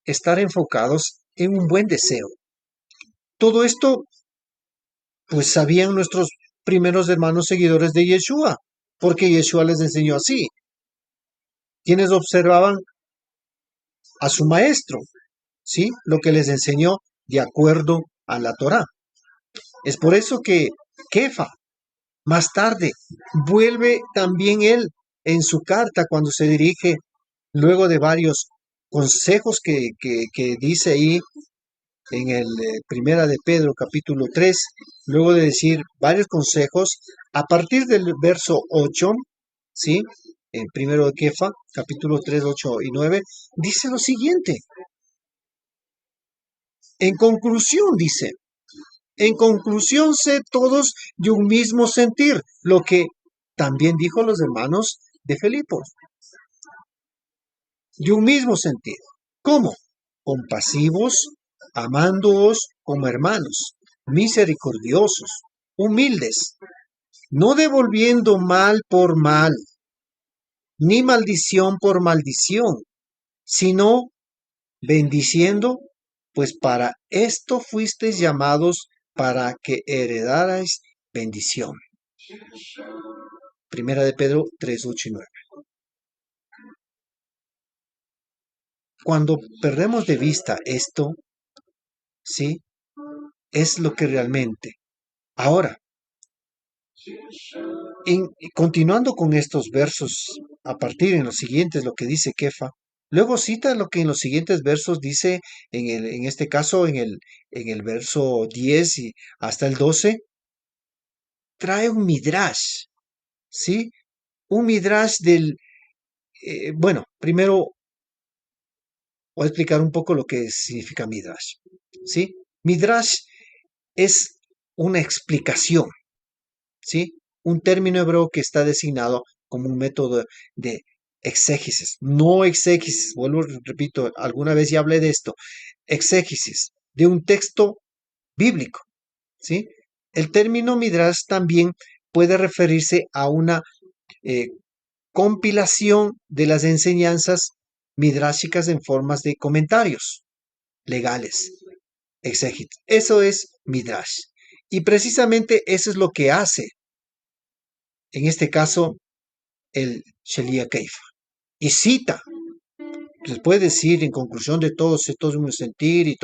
estar enfocados en un buen deseo. Todo esto, pues sabían nuestros primeros hermanos seguidores de Yeshua, porque Yeshua les enseñó así. Quienes observaban a su maestro, ¿sí? Lo que les enseñó de acuerdo a la Torá. Es por eso que Kefa, más tarde, vuelve también él en su carta cuando se dirige, luego de varios consejos que dice ahí en el Primera de Pedro, capítulo 3, luego de decir varios consejos, a partir del verso 8, ¿sí? En primero de Kefa, capítulo 3, 8 y 9, dice lo siguiente. En conclusión, dice, en conclusión, sé todos de un mismo sentir, lo que también dijo los hermanos de Filipos, de un mismo sentir. ¿Cómo? Compasivos, amándoos como hermanos, misericordiosos, humildes, no devolviendo mal por mal, ni maldición por maldición, sino bendiciendo, pues para esto fuisteis llamados para que heredarais bendición. Primera de Pedro 3, 8 y 9. Cuando perdemos de vista esto, ¿sí? Es lo que realmente. Ahora, continuando con estos versos, a partir en los siguientes, lo que dice Kefa, luego cita lo que en los siguientes versos dice, en este caso, en el verso 10 y hasta el 12, trae un midrash, ¿sí? Un midrash bueno, primero voy a explicar un poco lo que significa midrash, ¿sí? Midrash es una explicación, ¿sí? Un término hebreo que está designado como un método de exégesis, no exégesis, vuelvo, repito, alguna vez ya hablé de esto, exégesis de un texto bíblico, ¿sí? El término midrash también puede referirse a una eh, compilación de las enseñanzas midráshicas en formas de comentarios legales, exégesis. Eso es midrash. Y precisamente eso es lo que hace, en este caso, el Shelia Keifa. Y cita, les puede decir en conclusión de todo un sentir y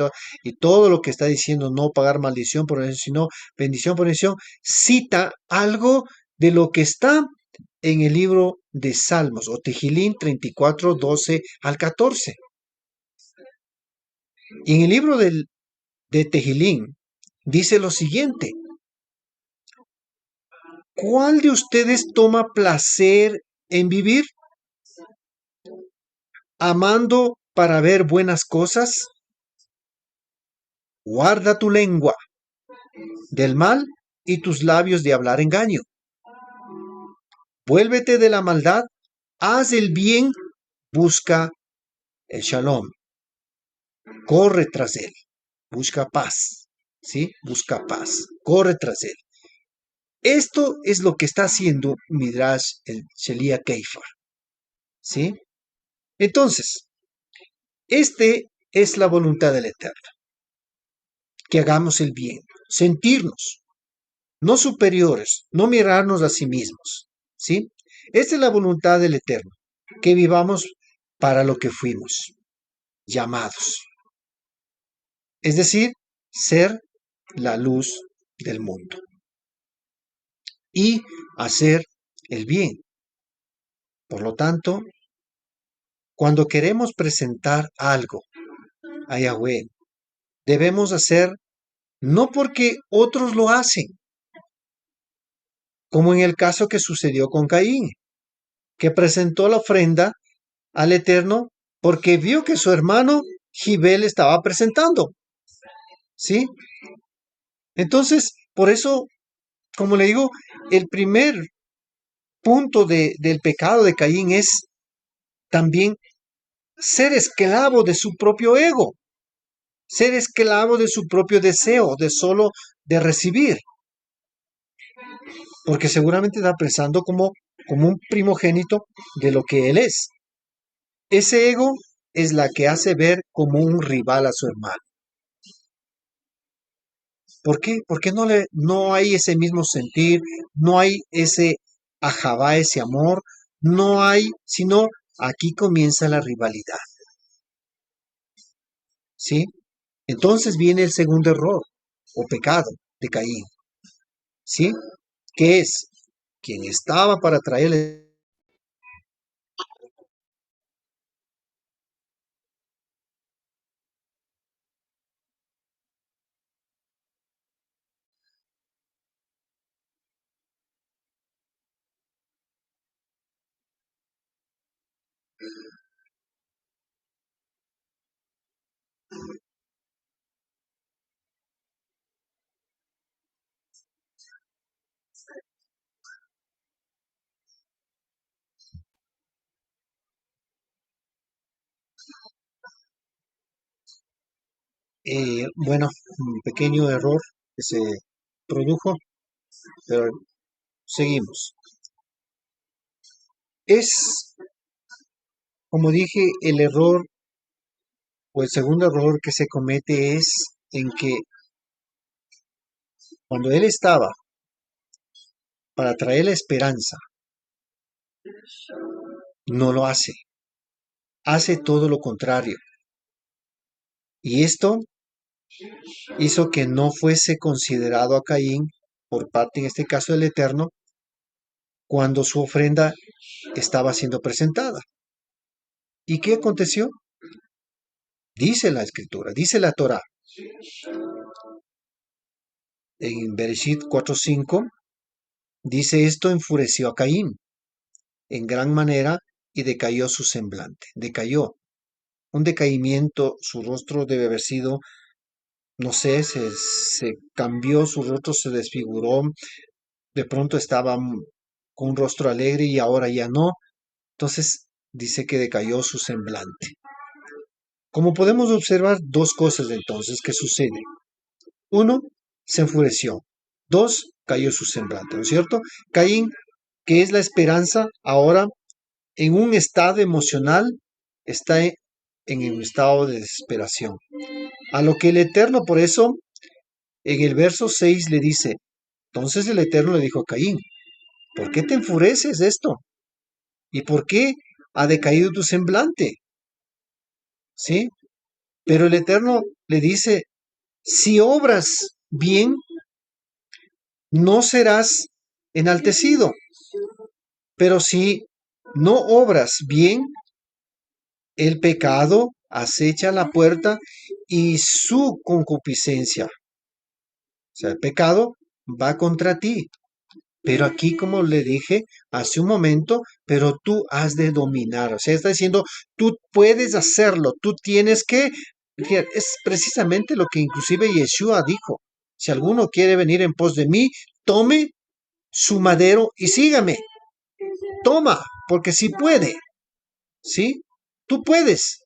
todo lo que está diciendo, no pagar maldición por eso, sino bendición por bendición, cita algo de lo que está en el libro de Salmos, o Tejilín 34, 12 al 14. Y en el libro de Tejilín dice lo siguiente: ¿cuál de ustedes toma placer en vivir, amando para ver buenas cosas? Guarda tu lengua del mal y tus labios de hablar engaño. Vuélvete de la maldad, haz el bien, busca el shalom, corre tras él, busca paz, ¿sí? Busca paz, corre tras él. Esto es lo que está haciendo Midrash el Shelia Keifa, ¿sí? Entonces, este es la voluntad del Eterno, que hagamos el bien, sentirnos, no superiores, no mirarnos a sí mismos, ¿sí? Esta es la voluntad del Eterno, que vivamos para lo que fuimos llamados, es decir, ser la luz del mundo y hacer el bien. Por lo tanto, cuando queremos presentar algo a Yahweh, debemos hacer no porque otros lo hacen, como en el caso que sucedió con Caín, que presentó la ofrenda al Eterno porque vio que su hermano Gibel estaba presentando, ¿sí? Entonces, por eso, como le digo, el primer punto del pecado de Caín es también ser esclavo de su propio ego, ser esclavo de su propio deseo, de solo de recibir, porque seguramente está pensando como un primogénito de lo que él es. Ese ego es la que hace ver como un rival a su hermano. ¿Por qué? Porque no hay ese mismo sentir, no hay ese ajabá, ese amor, no hay, sino aquí comienza la rivalidad, ¿sí? Entonces viene el segundo error o pecado de Caín, ¿sí? Que es quien estaba para traerle. Bueno, un pequeño error que se produjo, pero seguimos. Es, como dije, el error o el segundo error que se comete es en que cuando él estaba para traer la esperanza, no lo hace, hace todo lo contrario. Y esto hizo que no fuese considerado a Caín por parte, en este caso, del Eterno, cuando su ofrenda estaba siendo presentada. ¿Y qué aconteció? Dice la escritura, dice la Torá, en Bereshit 4:5, dice esto enfureció a Caín en gran manera y decayó su semblante, decayó. Un decaimiento, su rostro debe haber sido, no sé, se cambió, su rostro se desfiguró, de pronto estaba con un rostro alegre y ahora ya no. Entonces dice que decayó su semblante. Como podemos observar, dos cosas entonces que suceden. Uno, se enfureció. Dos, cayó su semblante, ¿no es cierto? Caín, que es la esperanza, ahora en un estado emocional, está en un estado de desesperación. A lo que el Eterno, por eso, en el verso 6 le dice, entonces el Eterno le dijo a Caín, ¿por qué te enfureces de esto? ¿Y por qué ha decaído tu semblante? ¿Sí? Pero el Eterno le dice, si obras bien, no serás enaltecido, pero si no obras bien, el pecado acecha la puerta y su concupiscencia. O sea, el pecado va contra ti. Pero aquí, como le dije hace un momento, pero tú has de dominar. O sea, está diciendo, tú puedes hacerlo, tú tienes que. Fíjate, es precisamente lo que inclusive Yeshua dijo. Si alguno quiere venir en pos de mí, tome su madero y sígame. Toma, porque si puede, ¿sí? Tú puedes.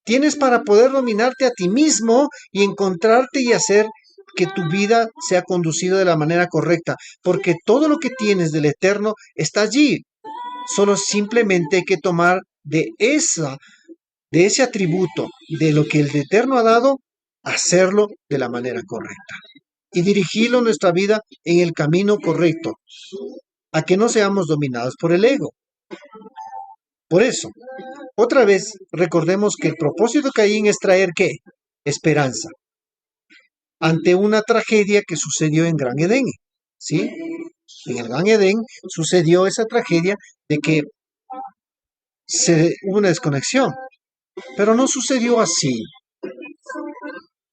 Tienes para poder dominarte a ti mismo y encontrarte y hacer que tu vida sea conducida de la manera correcta, porque todo lo que tienes del Eterno está allí. Solo simplemente hay que tomar de ese atributo, de lo que el Eterno ha dado, hacerlo de la manera correcta y dirigirlo nuestra vida en el camino correcto, a que no seamos dominados por el ego. Por eso, otra vez, recordemos que el propósito de Caín es traer ¿qué? Esperanza ante una tragedia que sucedió en Gran Edén, ¿sí? En el Gran Edén sucedió esa tragedia de que hubo una desconexión, pero no sucedió así.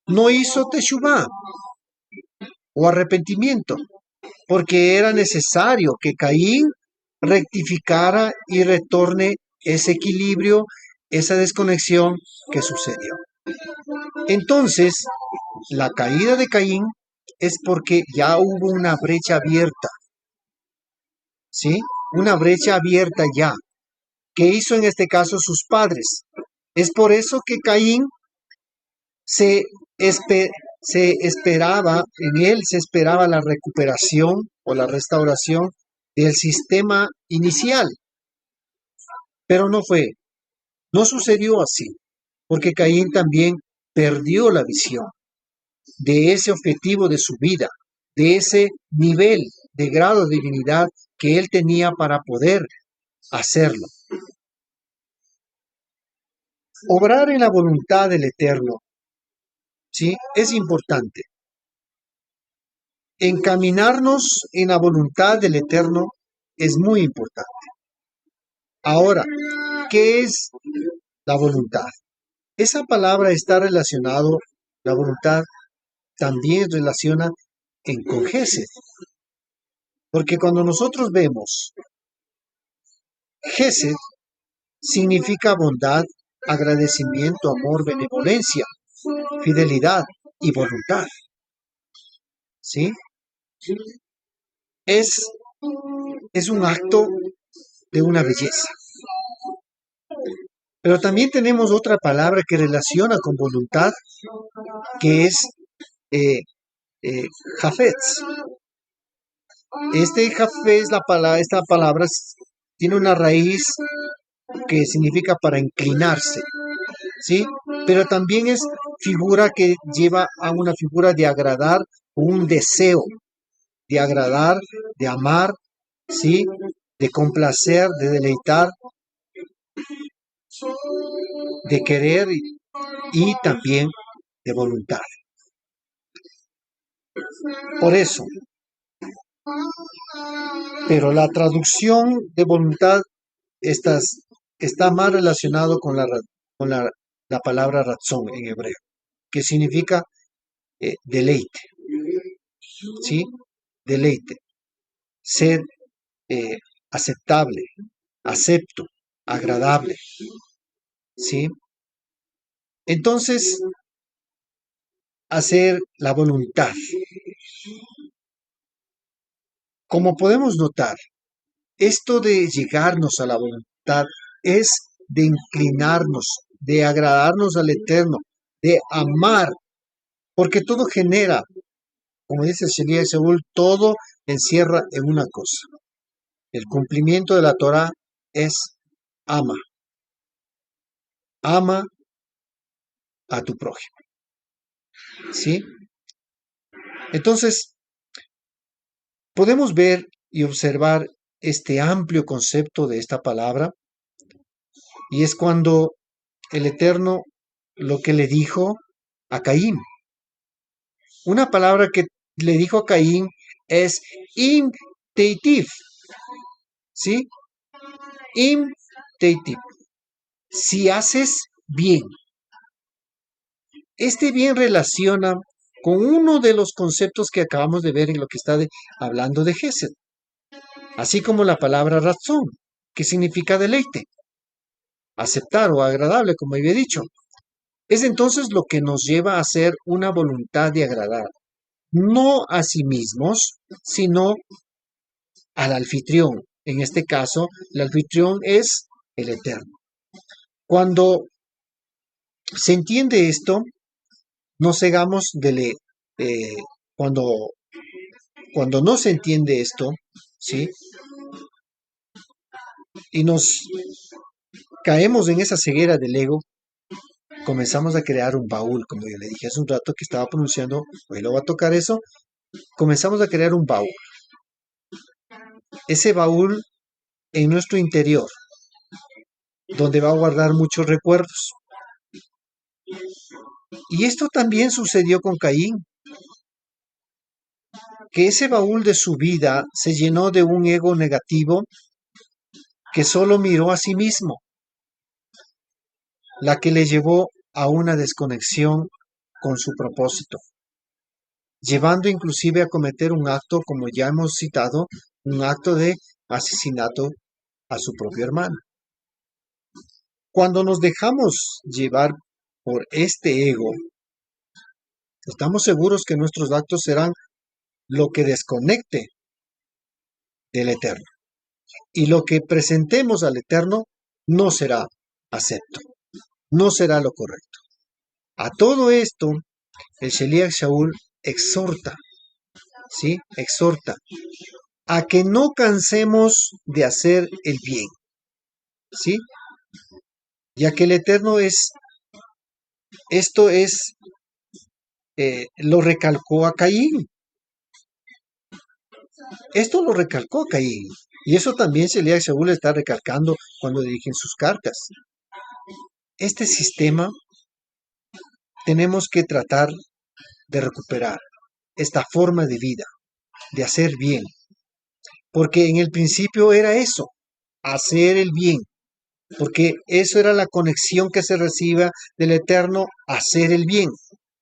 No hizo teshuvá o arrepentimiento, porque era necesario que Caín rectificara y retorne ese equilibrio, esa desconexión que sucedió. Entonces, la caída de Caín es porque ya hubo una brecha abierta, ¿sí? Una brecha abierta ya. ¿Qué hizo en este caso sus padres? Es por eso que Caín se, espe- se esperaba, en él se esperaba la recuperación o la restauración del sistema inicial, pero no fue. No sucedió así, porque Caín también perdió la visión de ese objetivo de su vida, de ese nivel de grado de divinidad que él tenía para poder hacerlo. Obrar en la voluntad del Eterno, ¿sí? Es importante. Encaminarnos en la voluntad del Eterno es muy importante. Ahora, ¿qué es la voluntad? Esa palabra está relacionado, la voluntad también relaciona con Gesed, porque cuando nosotros vemos Gesed, significa bondad, agradecimiento, amor, benevolencia, fidelidad y voluntad, ¿sí? Es, es un acto de una belleza. Pero también tenemos otra palabra que relaciona con voluntad, que es eh, Jafetz. Jafetz, esta palabra tiene una raíz que significa para inclinarse, ¿sí? Pero también es figura que lleva a una figura de agradar, un deseo de agradar, de amar, ¿sí? De complacer, de deleitar, de querer y también de voluntad. Por eso, pero la traducción de voluntad está más relacionado con la palabra razón en hebreo, que significa deleite, ¿sí? Deleite, ser aceptable, acepto, agradable, ¿sí? Entonces, hacer la voluntad. Como podemos notar, esto de llegarnos a la voluntad es de inclinarnos, de agradarnos al Eterno, de amar, porque todo genera, como dice Shelia y Seúl, todo encierra en una cosa. El cumplimiento de la Torah es ama, ama a tu prójimo, ¿sí? Entonces, podemos ver y observar este amplio concepto de esta palabra, y es cuando el Eterno lo que le dijo a Caín. Una palabra que le dijo a Caín es im teitiv, ¿sí? Im teitiv. Si haces bien. Este bien relaciona con uno de los conceptos que acabamos de ver en lo que está hablando de Gesed, así como la palabra razón, que significa deleite, aceptar o agradable, como había dicho. Es entonces lo que nos lleva a hacer una voluntad de agradar, no a sí mismos, sino al anfitrión. En este caso, el anfitrión es el Eterno. Cuando se entiende esto, no cegamos eh, cuando, cuando no se entiende esto, ¿sí? Y nos caemos en esa ceguera del ego, comenzamos a crear un baúl, como yo le dije hace un rato que estaba pronunciando, hoy lo va a tocar eso, comenzamos a crear un baúl. Ese baúl en nuestro interior, donde va a guardar muchos recuerdos. Y esto también sucedió con Caín, que ese baúl de su vida se llenó de un ego negativo que solo miró a sí mismo, la que le llevó a una desconexión con su propósito, llevando inclusive a cometer un acto, como ya hemos citado, un acto de asesinato a su propio hermano. Cuando nos dejamos llevar por este ego, estamos seguros que nuestros actos serán lo que desconecte del Eterno. Y lo que presentemos al Eterno no será acepto, no será lo correcto. A todo esto, el Sheliach Shaul exhorta, ¿sí? Exhorta a que no cansemos de hacer el bien, ¿sí? ya que el Eterno esto es, lo recalcó a Caín. Esto lo recalcó a Caín. Y eso también Según le está recalcando cuando dirigen sus cartas. Este sistema tenemos que tratar de recuperar esta forma de vida, de hacer bien. Porque en el principio era eso, hacer el bien. Porque eso era la conexión que se reciba del Eterno, hacer el bien,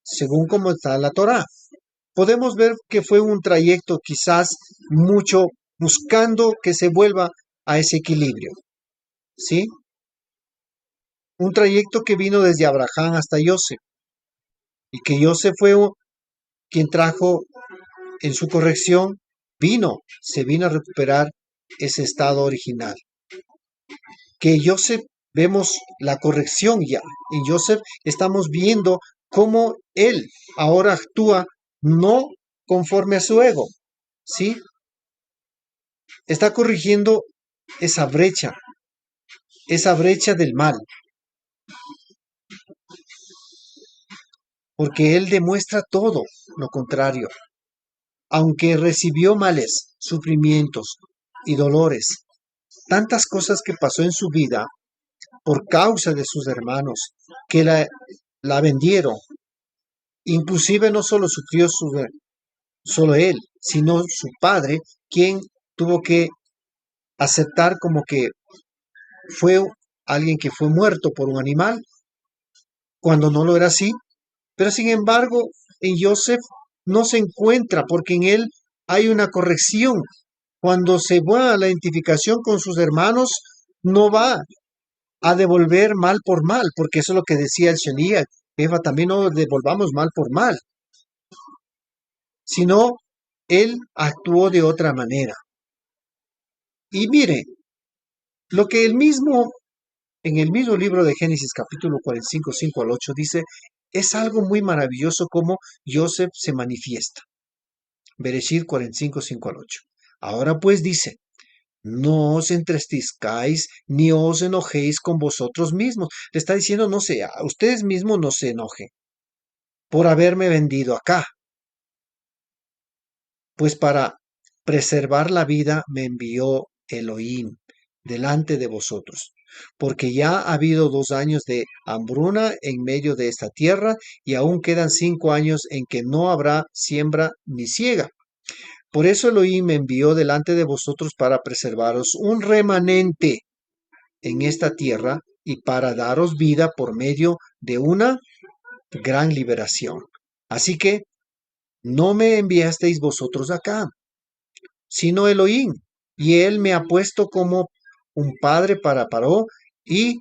según como está la Torá. Podemos ver que fue un trayecto quizás mucho buscando que se vuelva a ese equilibrio, ¿sí? Un trayecto que vino desde Abraham hasta Joseph, y que Joseph fue quien trajo en su corrección, se vino a recuperar ese estado original. Que Joseph vemos la corrección ya. En Joseph estamos viendo cómo él ahora actúa no conforme a su ego, ¿sí? Está corrigiendo esa brecha del mal, porque él demuestra todo lo contrario. Aunque recibió males, sufrimientos y dolores, tantas cosas que pasó en su vida por causa de sus hermanos que la vendieron. Inclusive no solo sufrió solo él, sino su padre, quien tuvo que aceptar como que fue alguien que fue muerto por un animal, cuando no lo era así. Pero sin embargo, en Joseph no se encuentra, porque en él hay una corrección. Cuando se va a la identificación con sus hermanos, no va a devolver mal por mal, porque eso es lo que decía el Shaniah, Eva, también no devolvamos mal por mal, sino él actuó de otra manera. Y mire, lo que en el mismo libro de Génesis capítulo 45, 5 al 8 dice, es algo muy maravilloso como Joseph se manifiesta. Bereshit 45, 5 al 8. Ahora pues dice, no os entristezcáis ni os enojéis con vosotros mismos. Le está diciendo, no sé, a ustedes mismos no se enojen por haberme vendido acá. Pues para preservar la vida me envió Elohim delante de vosotros, porque ya ha habido 2 años de hambruna en medio de esta tierra, y aún quedan 5 años en que no habrá siembra ni siega. Por eso Elohim me envió delante de vosotros para preservaros un remanente en esta tierra y para daros vida por medio de una gran liberación. Así que no me enviasteis vosotros acá, sino Elohim, y él me ha puesto como un padre para Paró y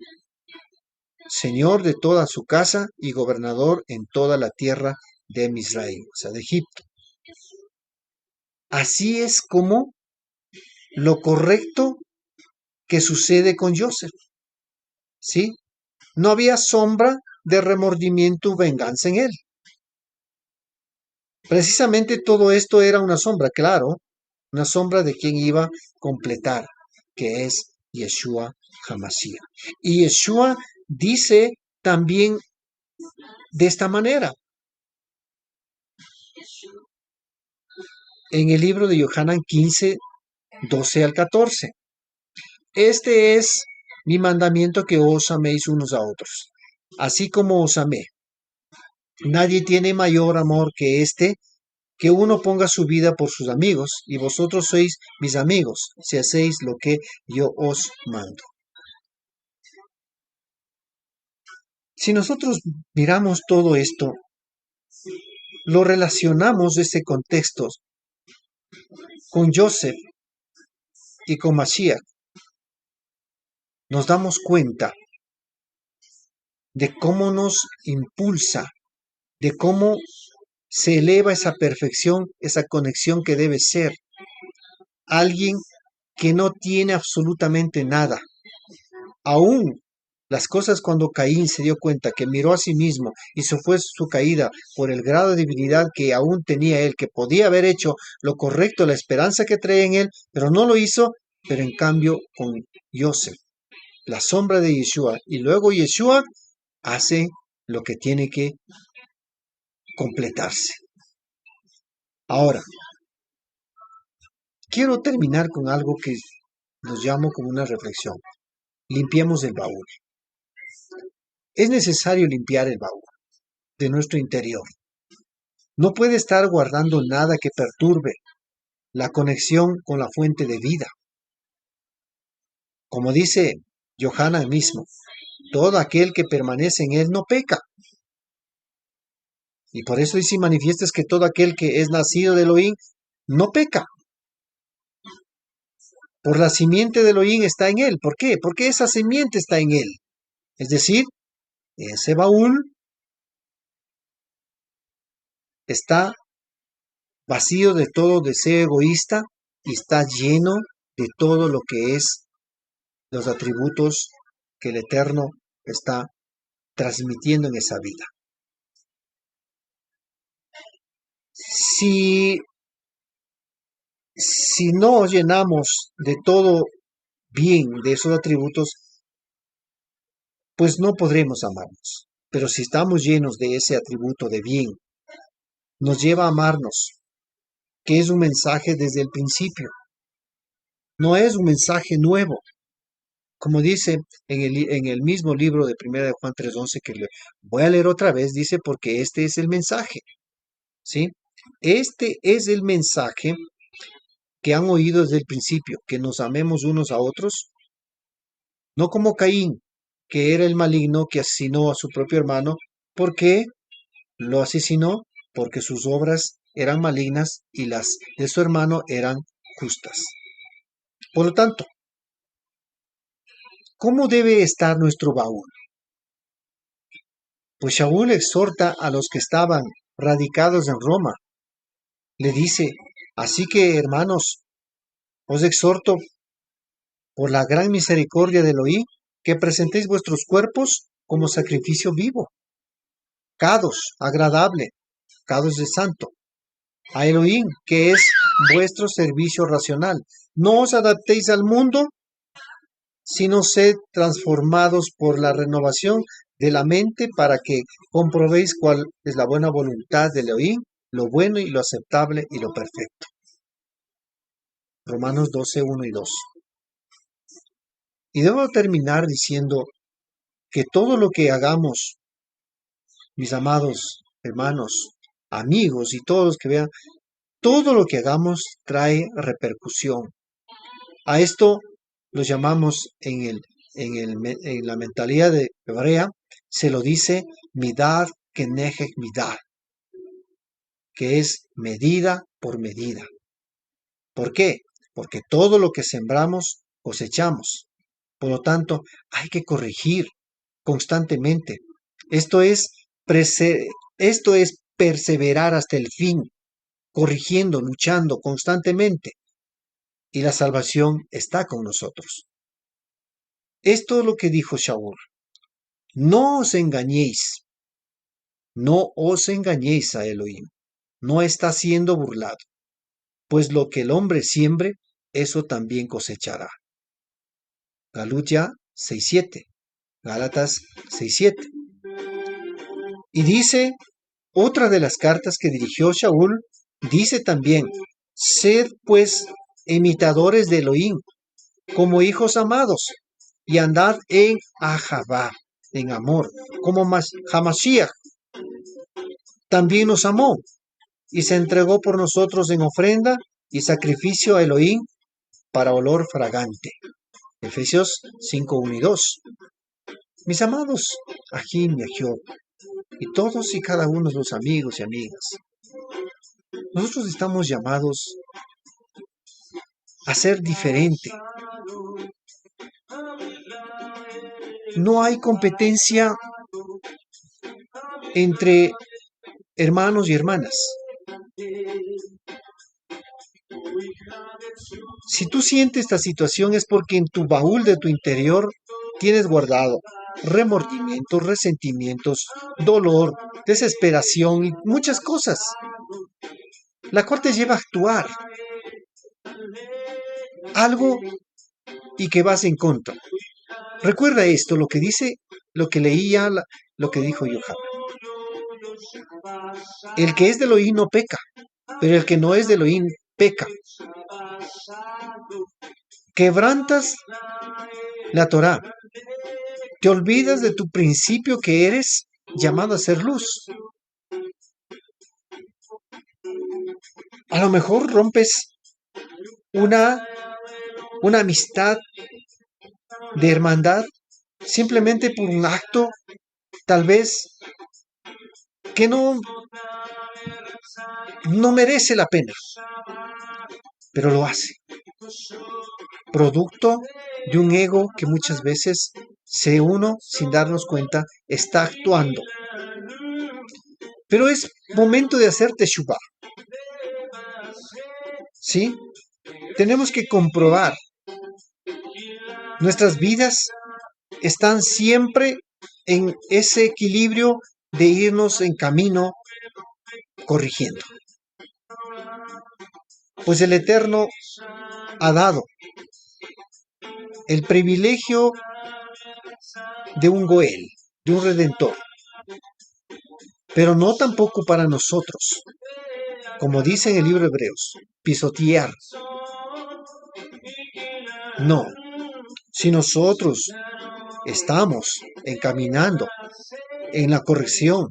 señor de toda su casa y gobernador en toda la tierra de Misraim, o sea, de Egipto. Así es como lo correcto que sucede con Joseph, ¿sí? No había sombra de remordimiento o venganza en él. Precisamente todo esto era una sombra, claro, una sombra de quien iba a completar, que es Yeshua Hamashiach. Y Yeshua dice también de esta manera, en el libro de Yohanan 15, 12 al 14. Este es mi mandamiento, que os améis unos a otros, así como os amé. Nadie tiene mayor amor que este, que uno ponga su vida por sus amigos, y vosotros sois mis amigos, si hacéis lo que yo os mando. Si nosotros miramos todo esto, lo relacionamos este contexto con Joseph y con Mashiach, nos damos cuenta de cómo nos impulsa, de cómo se eleva esa perfección, esa conexión que debe ser alguien que no tiene absolutamente nada. Aún las cosas, cuando Caín se dio cuenta que miró a sí mismo y se fue su caída por el grado de divinidad que aún tenía él, que podía haber hecho lo correcto, la esperanza que traía en él, pero no lo hizo. Pero en cambio con Joseph, la sombra de Yeshua, y luego Yeshua hace lo que tiene que completarse. Ahora, quiero terminar con algo que nos llamo como una reflexión. Limpiemos el baúl. Es necesario limpiar el baúl de nuestro interior. No puede estar guardando nada que perturbe la conexión con la fuente de vida. Como dice Yohanan mismo, todo aquel que permanece en él no peca. Y por eso dice y manifiestas que todo aquel que es nacido de Elohim no peca. Por la simiente de Elohim está en él. ¿Por qué? Porque esa simiente está en él. Es decir, ese baúl está vacío de todo deseo egoísta y está lleno de todo lo que es los atributos que el Eterno está transmitiendo en esa vida. Si no llenamos de todo bien de esos atributos, pues no podremos amarnos. Pero si estamos llenos de ese atributo de bien, nos lleva a amarnos, que es un mensaje desde el principio. No es un mensaje nuevo. Como dice en el mismo libro de 1 de Juan 3:11, que voy a leer otra vez, dice, porque este es el mensaje, ¿sí? Este es el mensaje que han oído desde el principio, que nos amemos unos a otros, no como Caín, que era el maligno que asesinó a su propio hermano. ¿Por qué lo asesinó? Porque sus obras eran malignas y las de su hermano eran justas. Por lo tanto, ¿cómo debe estar nuestro baúl? Pues Shaul exhorta a los que estaban radicados en Roma. Le dice, así que hermanos, os exhorto por la gran misericordia de Elohim, que presentéis vuestros cuerpos como sacrificio vivo, agradable, de santo, a Elohim, que es vuestro servicio racional. No os adaptéis al mundo, sino sed transformados por la renovación de la mente para que comprobéis cuál es la buena voluntad de Elohim, lo bueno y lo aceptable y lo perfecto. Romanos 12:1 y 2. Y debo terminar diciendo que todo lo que hagamos, mis amados hermanos, amigos y todos los que vean, todo lo que hagamos trae repercusión. A esto lo llamamos en la mentalidad de hebrea, se lo dice midad keneged midad, que es medida por medida. ¿Por qué? Porque todo lo que sembramos, cosechamos. Por lo tanto, hay que corregir constantemente. Esto es, esto es perseverar hasta el fin, corrigiendo, luchando constantemente. Y la salvación está con nosotros. Esto es lo que dijo Shaul. No os engañéis. No os engañéis a Elohim. No está siendo burlado. Pues lo que el hombre siembre, eso también cosechará. Galutia 6:7. Gálatas 6:7. Y dice, otra de las cartas que dirigió Shaul, dice también, sed pues imitadores de Elohim, como hijos amados, y andad en Ahavá, en amor, como Hamashiach también nos amó, y se entregó por nosotros en ofrenda y sacrificio a Elohim para olor fragante. Efesios 5:1 y 2. Mis amados, Ajim y Ajiob, y todos y cada uno de los amigos y amigas, nosotros estamos llamados a ser diferente. No hay competencia entre hermanos y hermanas. Si tú sientes esta situación es porque en tu baúl de tu interior tienes guardado remordimientos, resentimientos, dolor, desesperación y muchas cosas, la cual te lleva a actuar algo y que vas en contra. Recuerda esto, lo que dice, lo que leía, lo que dijo Yohanan. El que es de Elohim no peca, pero el que no es de Elohim peca. Quebrantas la Torá. Te olvidas de tu principio que eres llamado a ser luz. A lo mejor rompes una amistad de hermandad simplemente por un acto tal vez que no merece la pena, pero lo hace. Producto de un ego que muchas veces uno, sin darnos cuenta, está actuando. Pero es momento de hacer teshuvah. ¿Sí? Tenemos que comprobar. Nuestras vidas están siempre en ese equilibrio de irnos en camino corrigiendo. Pues el Eterno ha dado el privilegio de un Goel, de un Redentor, pero no tampoco para nosotros, como dice en el libro de Hebreos, pisotear. No, si nosotros estamos encaminando en la corrección,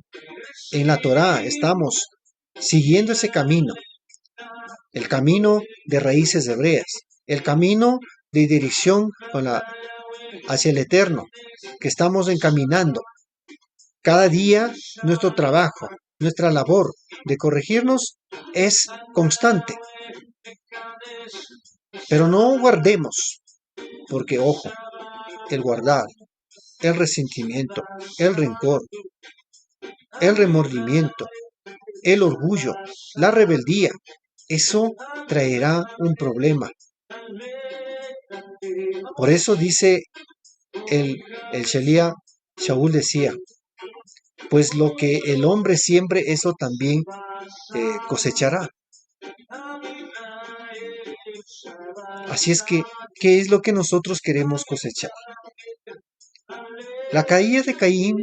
en la Torá, estamos siguiendo ese camino, el camino de raíces hebreas, el camino de dirección hacia el Eterno, que estamos encaminando. Cada día nuestro trabajo, nuestra labor de corregirnos es constante. Pero no guardemos, porque ojo, el guardar, el resentimiento, el rencor, el remordimiento, el orgullo, la rebeldía, eso traerá un problema. Por eso dice el Shelía, Shaul decía, pues lo que el hombre siembre, eso también cosechará. Así es que, ¿qué es lo que nosotros queremos cosechar? La caída de Caín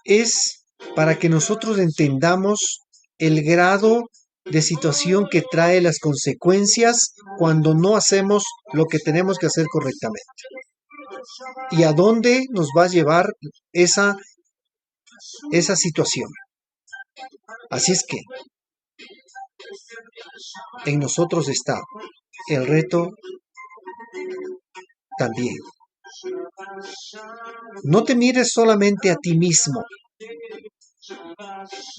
es para que nosotros entendamos el grado de situación que trae las consecuencias cuando no hacemos lo que tenemos que hacer correctamente. ¿Y a dónde nos va a llevar esa situación? Así es que en nosotros está el reto también. No te mires solamente a ti mismo.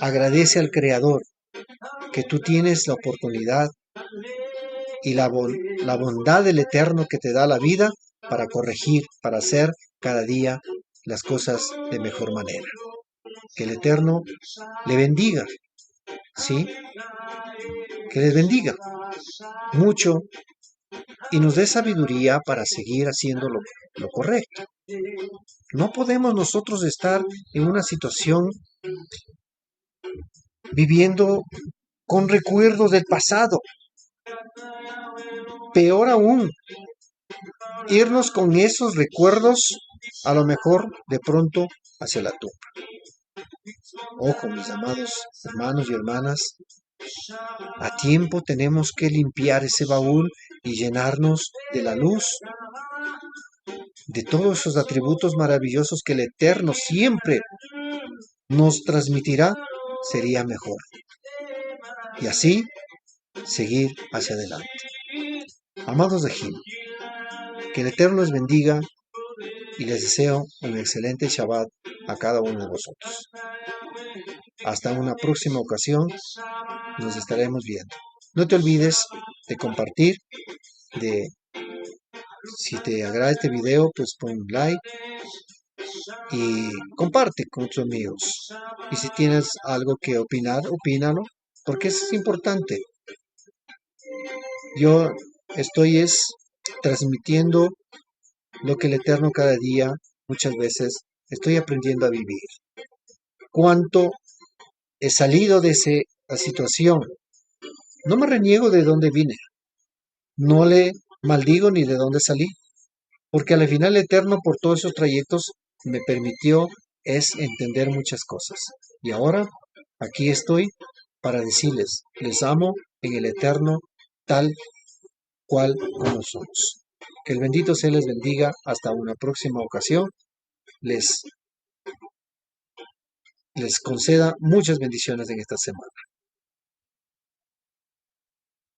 Agradece al Creador que tú tienes la oportunidad y la bondad del Eterno que te da la vida para corregir, para hacer cada día las cosas de mejor manera. Que el Eterno le bendiga, ¿sí? Que les bendiga mucho y nos dé sabiduría para seguir haciendo lo correcto. No podemos nosotros estar en una situación viviendo con recuerdos del pasado. Peor aún, irnos con esos recuerdos a lo mejor de pronto hacia la tumba. Ojo, mis amados hermanos y hermanas, a tiempo tenemos que limpiar ese baúl y llenarnos de la luz, de todos esos atributos maravillosos que el Eterno siempre nos transmitirá, sería mejor. Y así seguir hacia adelante. Amados de Jim, que el Eterno les bendiga y les deseo un excelente Shabbat a cada uno de vosotros. Hasta una próxima ocasión, nos estaremos viendo. No te olvides de compartir, si te agrada este video, pues pon un like y comparte con tus amigos. Y si tienes algo que opinar, opínalo, porque eso es importante. Yo estoy transmitiendo lo que el Eterno cada día, muchas veces, estoy aprendiendo a vivir. Cuánto he salido de esa situación. No me reniego de dónde vine. No le maldigo ni de dónde salí. porque al final Eterno por todos esos trayectos me permitió es entender muchas cosas. Y ahora aquí estoy para decirles, les amo en el Eterno tal cual como somos. Que el bendito se les bendiga hasta una próxima ocasión. Les, les conceda muchas bendiciones en esta semana.